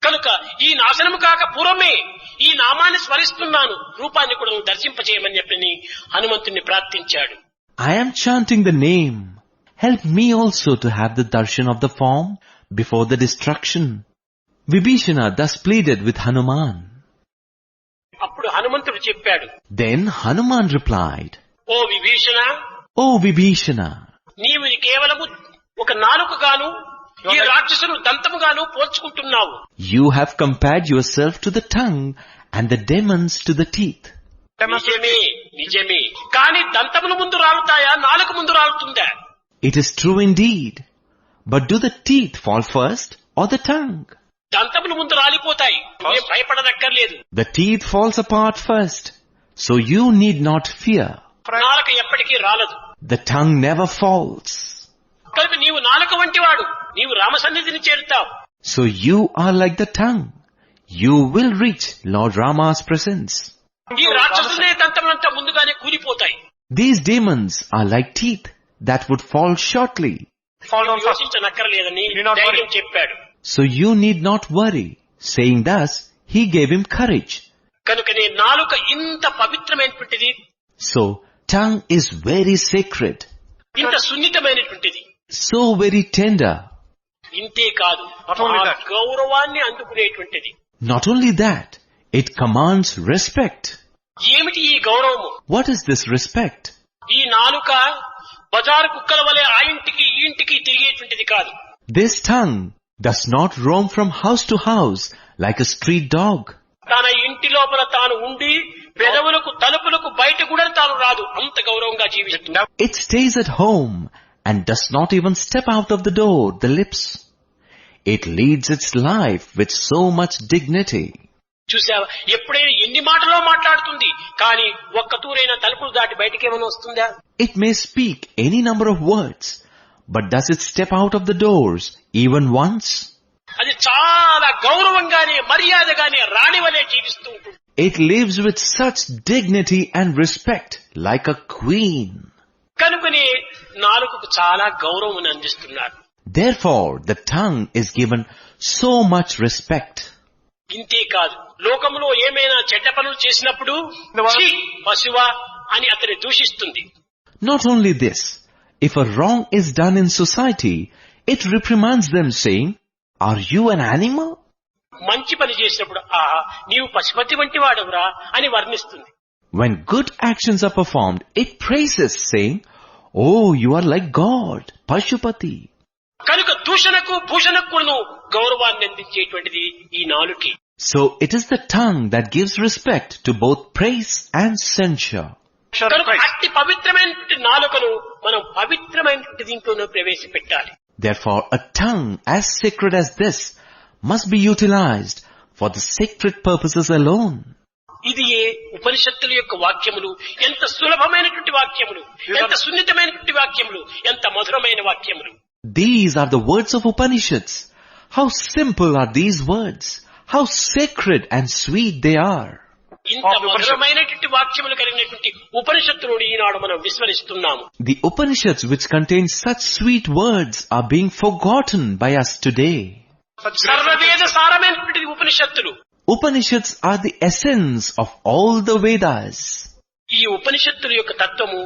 కనుక ఈ నాశనము కాక పూర్వమే ఈ నామాన్ని స్మరిస్తున్నాను, రూపాన్ని కూడా దర్శింపచేయమని చెప్పని హనుమంతుని ప్రార్థించాడు. I am chanting the name. Help me also to have the darshan of the form before the destruction. Vibhishana thus pleaded with Hanuman. అప్పుడు హనుమంతుడు చెప్పాడు. Then Hanuman replied, ఓ విభీషణ, O Vibhishana, నీవు కేవలము ఒక నాలుకగాను ఈ రాక్షసులు దంతముగాను పోల్చుకుంటున్నావు. you have compared yourself to the tongue and the demons to the teeth. నిజమే నిజమే, కానీ దంతముల ముందు రాలుతాయా నాలుక ముందు రాలుతుందా? It is true indeed. But do the teeth fall first or the tongue? దంతముల ముందు రాలిపోతాయి, ఏం భయపడనక్కర్లేదు. The teeth falls apart first, so you need not fear. నాలుక ఎప్పటికీ రాలదు. The tongue never falls. కనుక నీవు నాలుక వంటి వాడు, నీవు రామ సన్నిధిని చేరుతావు. So you are like the tongue. You will reach Lord Rama's presence. ఈ రాక్షసులే దంతములంతా ముందుగానే కూలిపోతాయి. These demons are like teeth that would fall shortly. యోచించనక్కర్లేదని ధైర్యం చెప్పాడు. So you need not worry. Saying thus, he gave him courage. కనుకనే నాలుక ఇంత పవిత్రమైనటువంటిది, So, tongue is very sacred, ఇంత సున్నితమైనటువంటిది. so very tender. ఇంతే కాదు, ఆ గౌరవాన్ని అందుకునేటువంటిది. Not only that, it commands respect. ఏమిటి ఈ గౌరవము? What is this respect? ఈ నాలుక బజారు కుక్కల వలె ఆ ఇంటికి ఈ ఇంటికి తిరిగేటువంటిది కాదు. This tongue does not roam from house to house like a street dog. తన ఇంటి లోపల తాను ఉండి పెదవులకు తలుపులకు బయట కూడా తాను రాదు, అంత గౌరవంగా జీవిస్తుంది. It stays at home and does not even step out of the door, the lips. It leads its life with so much dignity. చూసావా, ఎప్పుడైనా ఎన్ని మాటలో మాట్లాడుతుంది, కానీ ఒక్క తూరైన తలుపులు దాటి బయటికి ఏమైనా వస్తుందా? It may speak any number of words, but does it step out of the doors even once? అది చాలా గౌరవంగానే మర్యాదగానే రాణి వలె జీవిస్తూ ఉంటుంది. It lives with such dignity and respect like a queen. కనుకనే నాలుకకు చాలా గౌరవం అందిస్తున్నారు. Therefore, the tongue is given so much respect. ఇంతే కాదు, లోకంలో ఏమైనా చెడ్డ పనులు చేసినప్పుడు ఛీ, పశువా అని అతన్ని దూషిస్తుంది. Not only this, if a wrong is done in society, it reprimands them saying, "Are you an animal?" మంచి పని చేసినప్పుడు ఆహా నీవు పశుపతి వంటి వాడవురా అని వర్ణిస్తుంది. When good actions are performed, it praises saying, "Oh, you are like God, Pashupati." కనుక దూషణకు భూషణకు గౌరవాన్ని అందించేటువంటిది ఈ నాలుకే. So it is the tongue that gives respect to both praise and censure. కనుక అతి పవిత్రమైన నాలుకను మనం పవిత్రమైన దీంట్లోనూ ప్రవేశపెట్టాలి. Therefore, a tongue as sacred as this must be utilized for the sacred purposes alone. ఇది ఉపనిషత్తుల యొక్క వాక్యములు, ఎంత సులభమైనటువంటి వాక్యములు, ఎంత సున్నితమైనటువంటి వాక్యములు, ఎంత మధురమైన వాక్యములు. These are the words of Upanishads. How simple are these words? How sacred and sweet they are. ఇంత మధురమైనటువంటి వాక్యములు కలిగినటువంటి ఉపనిషత్తులను ఈనాడు మనం విస్మరిస్తున్నాము. The Upanishads, which contain such sweet words, are being forgotten by us today. సర్వవేద సారమైనటువంటి ఉపనిషత్తులు. Upanishads are the essence of all the Vedas. ఈ ఉపనిషత్తుల యొక్క తత్వము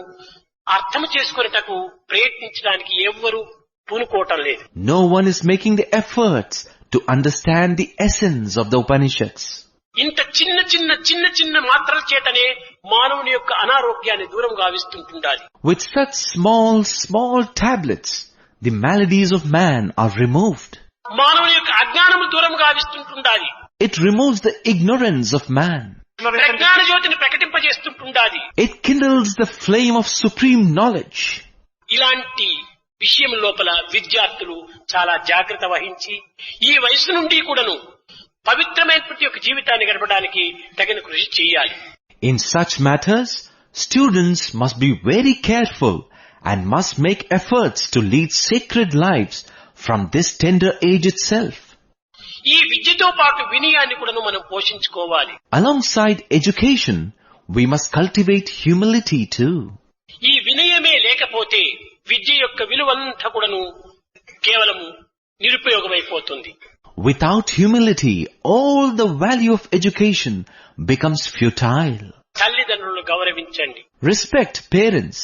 అర్థం చేసుకొనుటకు ప్రయత్నించడానికి ఎవ్వరూ పూనుకోవటం లేదు. No one is making the efforts to understand the essence of the Upanishads. ఇంత చిన్న చిన్న చిన్న చిన్న మాత్రల చేతనే మానవుని యొక్క అనారోగ్యాన్ని దూరం గావిస్తుంటుండాలి. With such small tablets, the maladies of man are removed. మానవుని యొక్క అజ్ఞానము దూరం గావిస్తుంటుండాలి. It removes the ignorance of man. ప్రజ్ఞాన జ్యోతిని ప్రకటింపజేస్తుంటుండాలి. It kindles the flame of supreme knowledge. ఇలాంటి విషయం లోపల విద్యార్థులు చాలా జాగ్రత్త వహించి ఈ వయసు నుండి కూడాను పవిత్రమైనటువంటి ఒక జీవితాన్ని గడపడానికి తగిన కృషి చేయాలి. In such matters, students must be very careful and must make efforts to lead sacred lives from this tender age itself. ఈ విద్యతో పాటు వినయాన్ని కూడాను మనం పోషించుకోవాలి. Alongside education, we must cultivate humility too. ఈ వినయమే లేకపోతే విద్య యొక్క విలువంతా కూడాను కేవలము నిరుపయోగమైపోతుంది. Without humility, all the value of education becomes futile. తల్లిదండ్రులను గౌరవించండి. Respect parents.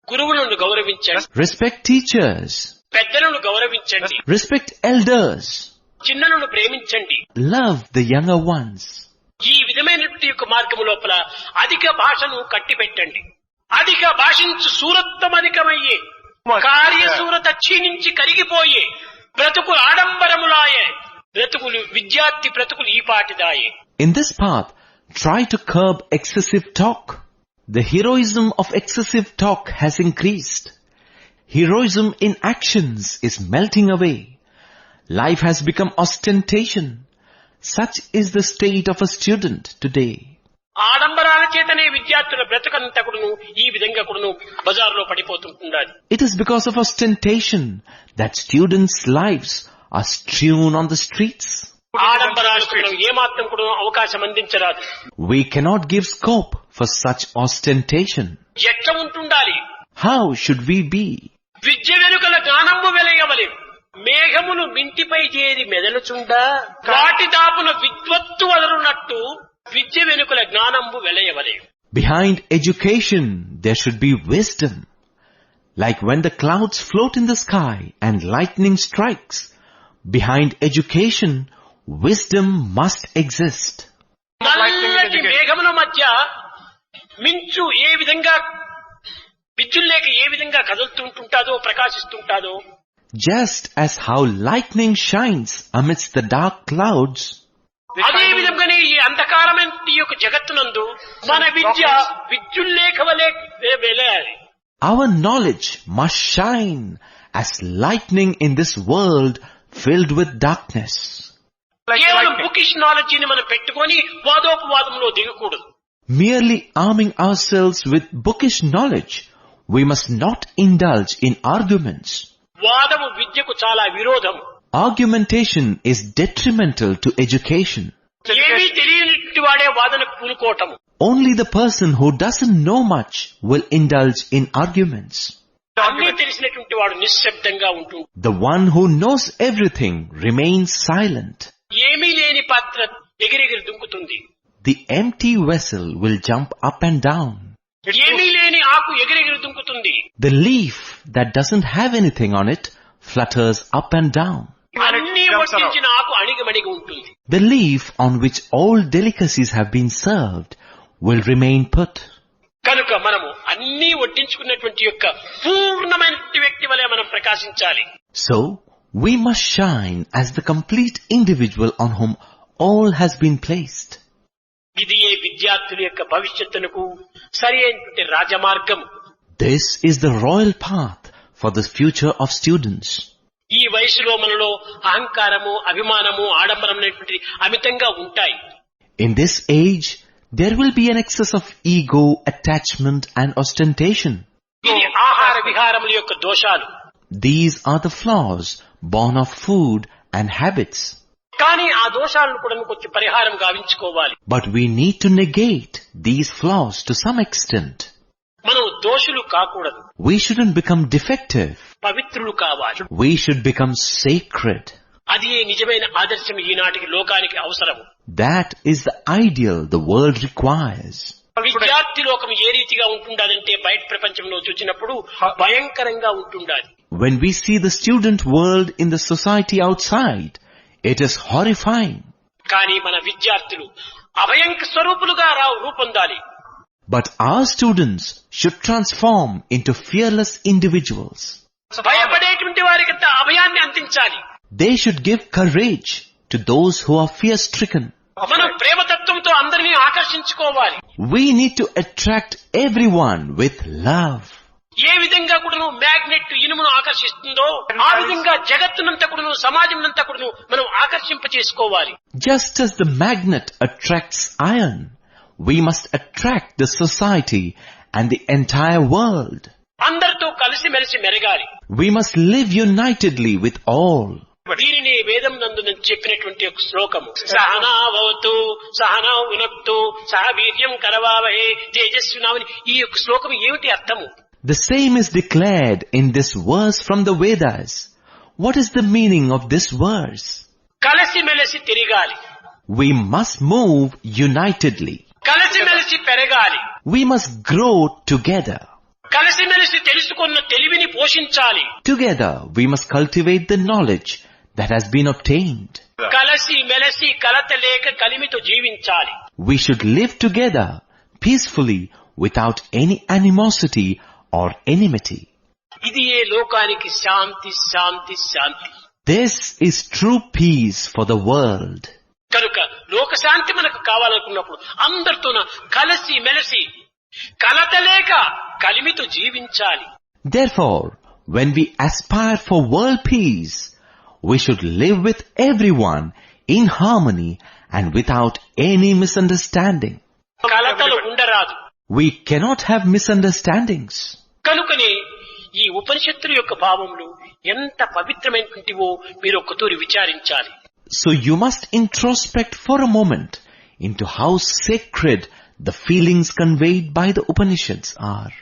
గురువులను గౌరవించండి. Respect teachers. పెద్దలను గౌరవించండి. Respect elders. చిన్నలను ప్రేమించండి. Love the younger ones. ఈ విధమైనటువంటి యొక్క మార్గము లోపల అధిక భాషను కట్టిపెట్టండి. అధిక భాషించు సూరత్వమధికమయ్యే కార్యసూరత క్షీణించి కరిగిపోయే బ్రతుకులు ఆడంబరములాయే బ్రతుకులు విద్యార్థి బ్రతుకులు ఈ పాటిదాయే. In this path, try to curb excessive talk. The heroism of excessive talk has increased. Heroism in actions is melting away. Life has become ostentation. Such is the state of a student today. ఆడంబరాల చేతనే విద్యార్థుల బ్రతుకంతా కూడాను ఈ విధంగా కూడాను బజార్లో పడిపోతుంటున్నది. It is because of ostentation that students' lives are strewn on the streets. ఆడంబరాలకు ఏమాత్రం కూడా అవకాశం అందించరాదు. We cannot give scope for such ostentation. ఎట్లా ఉంటుండాలి? How should we be? విద్య వెనుకల జ్ఞానము వెలయవలె మేఘములు మింటిపై చేరి మెదలుచుండా వాటి దాపున విద్వత్తు వదరునట్టు విద్య వెనుకల జ్ఞానంబు వెలయవలే. Behind education, there should be wisdom. Like when the clouds float in the sky and lightning strikes, behind education, wisdom must exist. నల్లటి మేఘముల మధ్య మించు ఏ విధంగా విద్యుల్లేక ఏ విధంగా కదులుతుంటాదో ప్రకాశిస్తుంటాదో, Just as how lightning shines amidst the dark clouds, అదే విధంగానే ఈ అంధకారమైన ఈ యొక్క జగత్తునందు మన విద్య విద్యుల్లేఖ వలె వెలయాలి. our knowledge must shine as lightning in this world filled with darkness. కేవలం బుకిష్ నాలెడ్జిని మనం పెట్టుకొని వాదోపవాదంలో దిగకూడదు. Merely arming ourselves with bookish knowledge, we must not indulge in arguments. వాదము విద్యకు చాలా విరోధము. Argumentation is detrimental to education. ఏమీ తెలియని వాడే వాదనకు పూనుకోవటము. Only the person who doesn't know much will indulge in arguments. అన్నీ తెలిసినటువంటి వాడు నిశ్శబ్దంగా ఉంటుంది. The one who knows everything remains silent. ఏమీ లేని పాత్ర ఎగిరెగిరి దుంకుతుంది. The empty vessel will jump up and down. ఏమీ లేని ఆకు ఎగిరెగిరి దుంకుతుంది. The leaf that doesn't have anything on it flutters up and down. అన్ని వడ్డించిన ఆకు అణిగిమణిగి ఉంటుంది. The leaf on which all delicacies have been served will remain put. కనుక మనము అన్ని వడ్డించుకున్నటువంటి యొక్క పూర్ణమైన వ్యక్తి వలె మనం ప్రకాశించాలి. So, we must shine as the complete individual on whom all has been placed. ఇది ఏ విద్యార్థుల యొక్క భవిష్యత్తునకు సరి అయినటువంటి రాజమార్గం. This is the royal path for the future of students. ఈ వయసులో మనలో అహంకారము, అభిమానము, ఆడంబరం అనేటువంటి అమితంగా ఉంటాయి. In this age, there will be an excess of ego, attachment and ostentation. ఇది ఆహార విహారముల యొక్క దోషాలు. These are the flaws born of food and habits. కానీ ఆ దోషాలను కూడా కొంచెం పరిహారం గావించుకోవాలి. But we need to negate these flaws to some extent. మనం దోషులు కాకూడదు. We shouldn't become defective. పవిత్రులు కావాలి. We should become sacred. అది నిజమైన ఆదర్శం ఈనాటికి లోకానికి అవసరం. That is the ideal the world requires. విద్యార్థి లోకం ఏ రీతిగా ఉంటుండాలంటే బయట ప్రపంచంలో చూసినప్పుడు భయంకరంగా ఉంటుండాలి. When we see the student world in the society outside, it is horrifying. కానీ మన విద్యార్థులు అభయంక స్వరూపులుగా రూపొందాలి. But our students should transform into fearless individuals. భయపడేటువంటి వారికంత అభయాన్ని అందించాలి. They should give courage to those who are fear-stricken. మనం ప్రేమతత్వంతో అందరినీ ఆకర్షించుకోవాలి. We need to attract everyone with love. ఏ విధంగా కూడా magnet ఇనుమును ఆకర్షిస్తుందో ఆ విధంగా జగత్తునంతా కూడా సమాజంనంతా కూడా మనం ఆకర్షింప చేసుకోవాలి. Just as the magnet attracts iron, we must attract the society and the entire world. అందరితో కలిసిమెలిసి మెరగాలి. We must live unitedly with all. దీనిని వేదం నందు చెప్పినటువంటి ఒక శ్లోకము. సహనావతు సహనౌ వినక్తు సహ వీర్యం కరవావహే తేజస్వినామని. ఈ యొక్క శ్లోకం ఏమిటి అర్థము? The same is declared in this verse from the Vedas. What is the meaning of this verse? కలిసిమెలిసి తిరగాలి. We must move unitedly. కలిసిమెలిసి పెరగాలి. We must grow together. కలిసిమెలిసి తెలుసుకున్న తెలివిని పోషించాలి. Together, we must cultivate the knowledge that has been obtained. కలిసి మెలిసి కలత లేక కలిమితో జీవించాలి. We should live together peacefully without any animosity or enmity. ఇది ఏ లోకానికి శాంతి శాంతి శాంతి. This is true peace for the world. కనుక లోక శాంతి మనకు కావాలనుకున్నప్పుడు అందరితో కలిసి మెలిసి కలత లేక కలిమితో జీవించాలి. Therefore, when we aspire for world peace, we should live with everyone in harmony and without any misunderstanding. కలతలు ఉండరాదు. We cannot have misunderstandings. కనుకనే ఈ ఉపనిషత్తుల యొక్క భావములు ఎంత పవిత్రమైనటువంటివో మీరు ఒక్కతూరి విచారించాలి. So you must introspect for a moment into how sacred the feelings conveyed by the Upanishads are.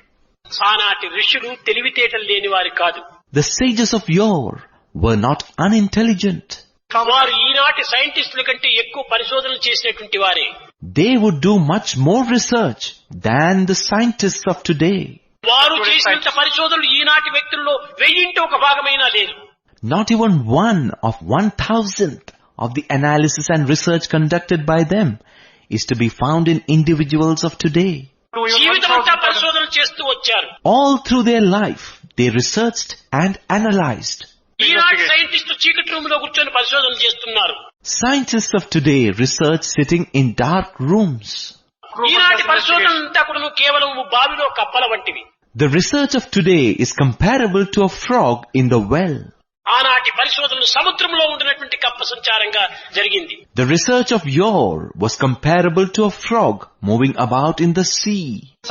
ఆనాటి ఋషులు తెలివితేటలు లేని వారు కాదు. The sages of yore were not unintelligent. వారు ఈనాటి సైంటిస్టుల కంటే ఎక్కువ పరిశోధనలు చేసినటువంటి వారే. they would do much more research than the scientists of today. వారు చేసినంత పరిశోధనలు ఈనాటి వ్యక్తుల్లో 1000 ఒక భాగమైనా లేదు. Not even 1/1000th of the analysis and research conducted by them is to be found in individuals of today. జీవితమంతా పరిశోధనలు చేస్తూ వచ్చారు. All through their life, they researched and analyzed. ఈనాటి సైంటిస్టు చీకటి రూమ్ లో కూర్చొని పరిశోధనలు చేస్తున్నారు. Scientists of today research sitting in dark rooms. ఈనాటి పరిశోధనంతా కూడా కేవలం బావిలో కప్పల వంటివి. The research of today is comparable to a frog in the well. ఆనాటి పరిశోధనలు సముద్రంలో ఉండినటువంటి కప్ప సంచారంగా జరిగింది. The research of yore was comparable to a frog moving about in the sea.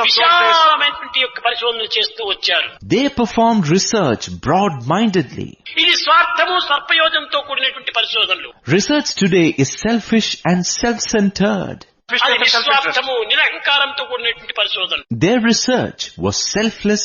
విశాలమైనటువంటి యొక్క పరిశోధనలు చేస్తూ వచ్చారు. They performed research broad-mindedly. ఇది స్వార్థము సర్పయోజనంతో కూడినటువంటి పరిశోధనలు. Research today is selfish and self-centered. అది నిస్వార్థము నిరహంకారంతో కూడినటువంటి పరిశోధన. Their research was selfless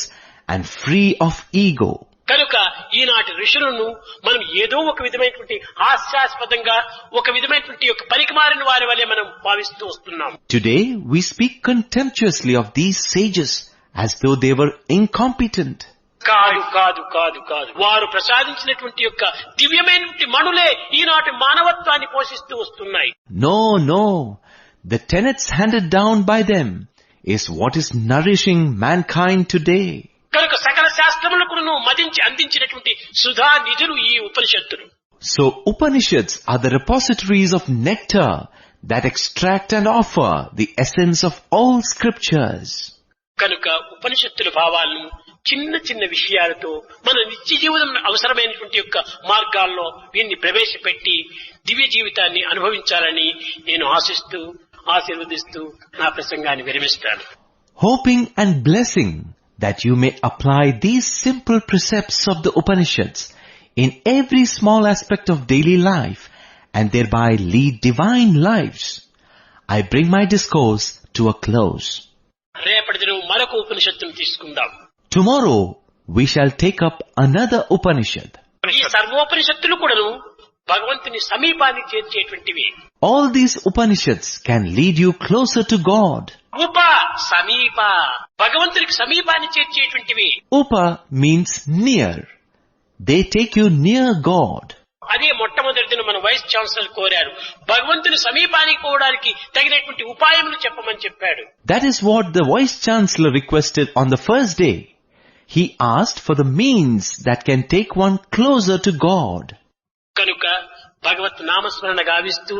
and free of ego. కనుక ఈనాటి ఋషులను మనం ఏదో ఒక విధమైనటువంటి హాస్యాస్పదంగా ఒక విధమైనటువంటి యొక్క పరికమారిన వారి వలె మనం భావిస్తూ వస్తున్నాం. Today we speak contemptuously of these sages as though they were incompetent. కాదు కాదు కాదు కాదు వారు ప్రసాదించినటువంటి యొక్క దివ్యమైనటువంటి మణులే ఈనాటి మానవత్వాన్ని పోషిస్తూ వస్తున్నాయి. No, no. The tenets handed down by them is what is nourishing mankind today. కనుక సకల శాస్త్రములను మదించి అందించినటువంటి సుధా నిధులు ఈ ఉపనిషత్తులు. So Upanishads are the repositories of nectar that extract and offer the essence of all scriptures. కనుక ఉపనిషత్తుల భావాలను చిన్న చిన్న విషయాలతో మన నిత్య జీవితం అవసరమైనటువంటి యొక్క మార్గాల్లో వీరిని ప్రవేశపెట్టి దివ్య జీవితాన్ని అనుభవించాలని నేను ఆశీర్వదిస్తూ నా ప్రసంగాన్ని విరమిస్తాను. Hoping and blessing that you may apply these simple precepts of the Upanishads in every small aspect of daily life and thereby lead divine lives, I bring my discourse to a close. రేపటి దినం మరొక ఉపనిషత్తును తీసుకుందాం. Tomorrow we shall take up another Upanishad. ఈ సర్వోపనిషత్తులు కూడాను భగవంతుని సమీపానికి చేర్చేటువంటివి. All these Upanishads can lead you closer to God. సమీప భగవంతునికి సమీపాన్ని చేర్చేటువంటివి. Upa means near. They take you near God. అదే మొట్టమొదటి మన వైస్ ఛాన్సలర్ కోరారు. భగవంతుని సమీపానికి పోవడానికి తగినటువంటి ఉపాయములు చెప్పమని చెప్పాడు. That is what the vice chancellor requested on the first day. He asked for the means that can take one closer to God. కనుక భగవత్ నామస్మరణ గావిస్తూ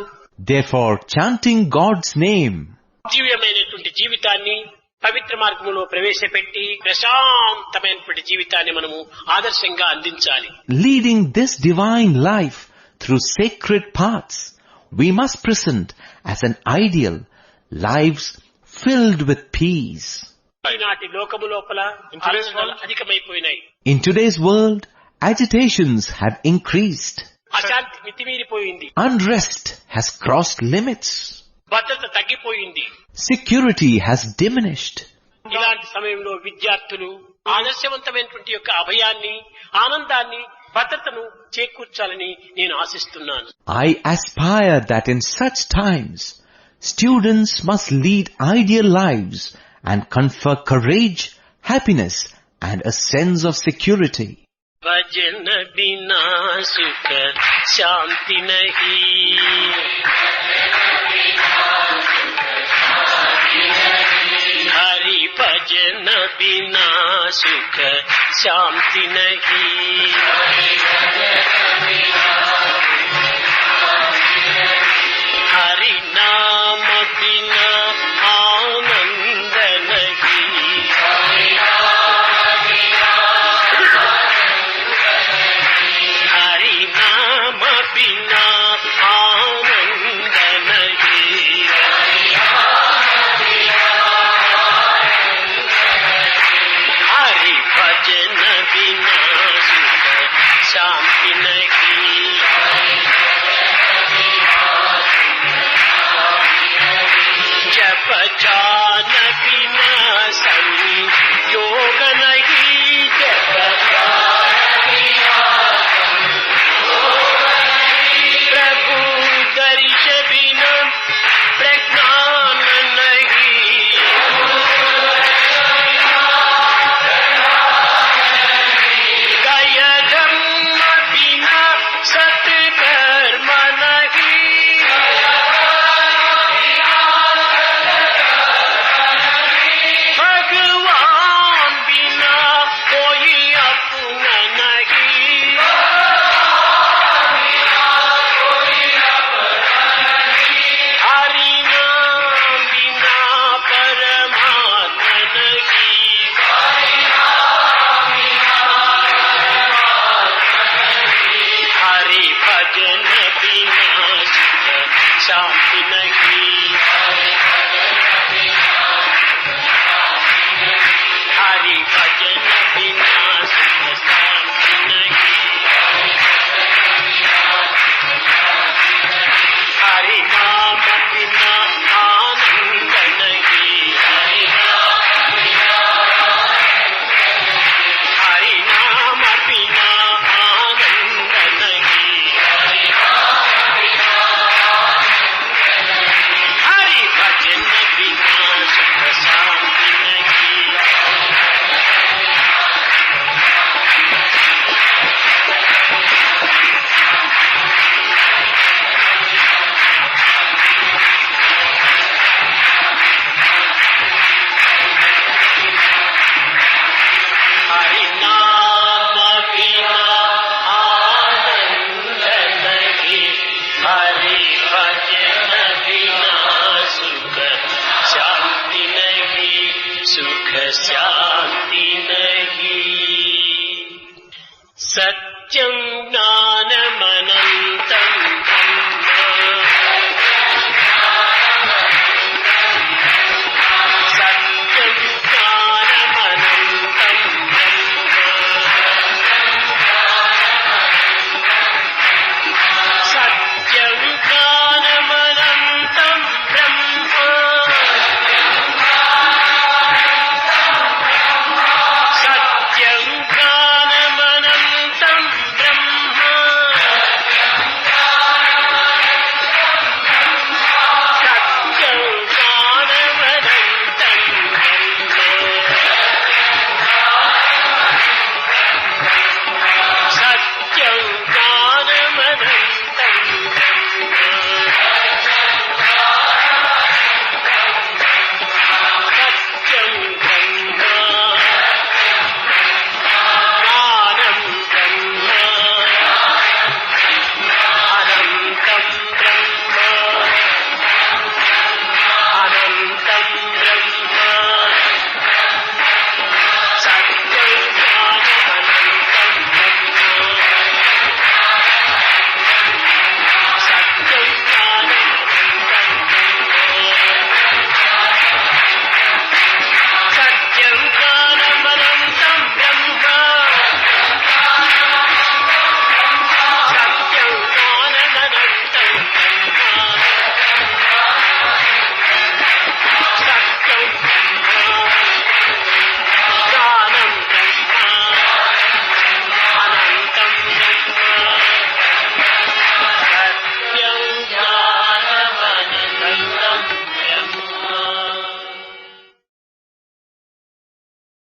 Therefore, chanting God's name, దివ్యమైనటువంటి జీవితాన్ని పవిత్ర మార్గములో ప్రవేశపెట్టి ప్రశాంతమైనటువంటి జీవితాన్ని మనము ఆదర్శంగా అందించాలి. leading this divine life through sacred paths, we must present as an ideal lives filled with peace. ఈనాటి లోకము లోపల ఆలోచనలు అధికమైపోయినాయి. In today's world, agitations have increased. అశాంతి మితిమీరిపోయింది. Unrest has crossed limits. భద్రత తగ్గిపోయింది. Security has diminished. ఇలాంటి సమయంలో విద్యార్థులు ఆదర్శవంతమైనటువంటి యొక్క అభయాన్ని ఆనందాన్ని భద్రతను చేకూర్చాలని నేను ఆశిస్తున్నాను. I aspire that in such times, students must lead ideal lives and confer courage, happiness and a sense of security. भजन बिना सुख शांति नहीं, हरि भजन बिना सुख शांति नहीं, हरि नाम बिना आनंद नहीं, हरि नाम बिना आनंद नहीं, हरि भजन बिना सुख शांति नहीं, जप जान बिना संयोग नहीं, जप प्रभु दर्श बिना प्रज्ञान शांति नहीं, हरि भजन बिना सुख शांति नहीं, हरि नाम बिना आनंद नहीं, हरि नाम बिना आनंद नहीं, हरि भजन बिना सुख शांति नहीं। हरि नाम बिना आनंद नहीं, हरि भजन बिना सुख शांति नहीं, सुख शांति नहीं। सत्यं ज्ञानं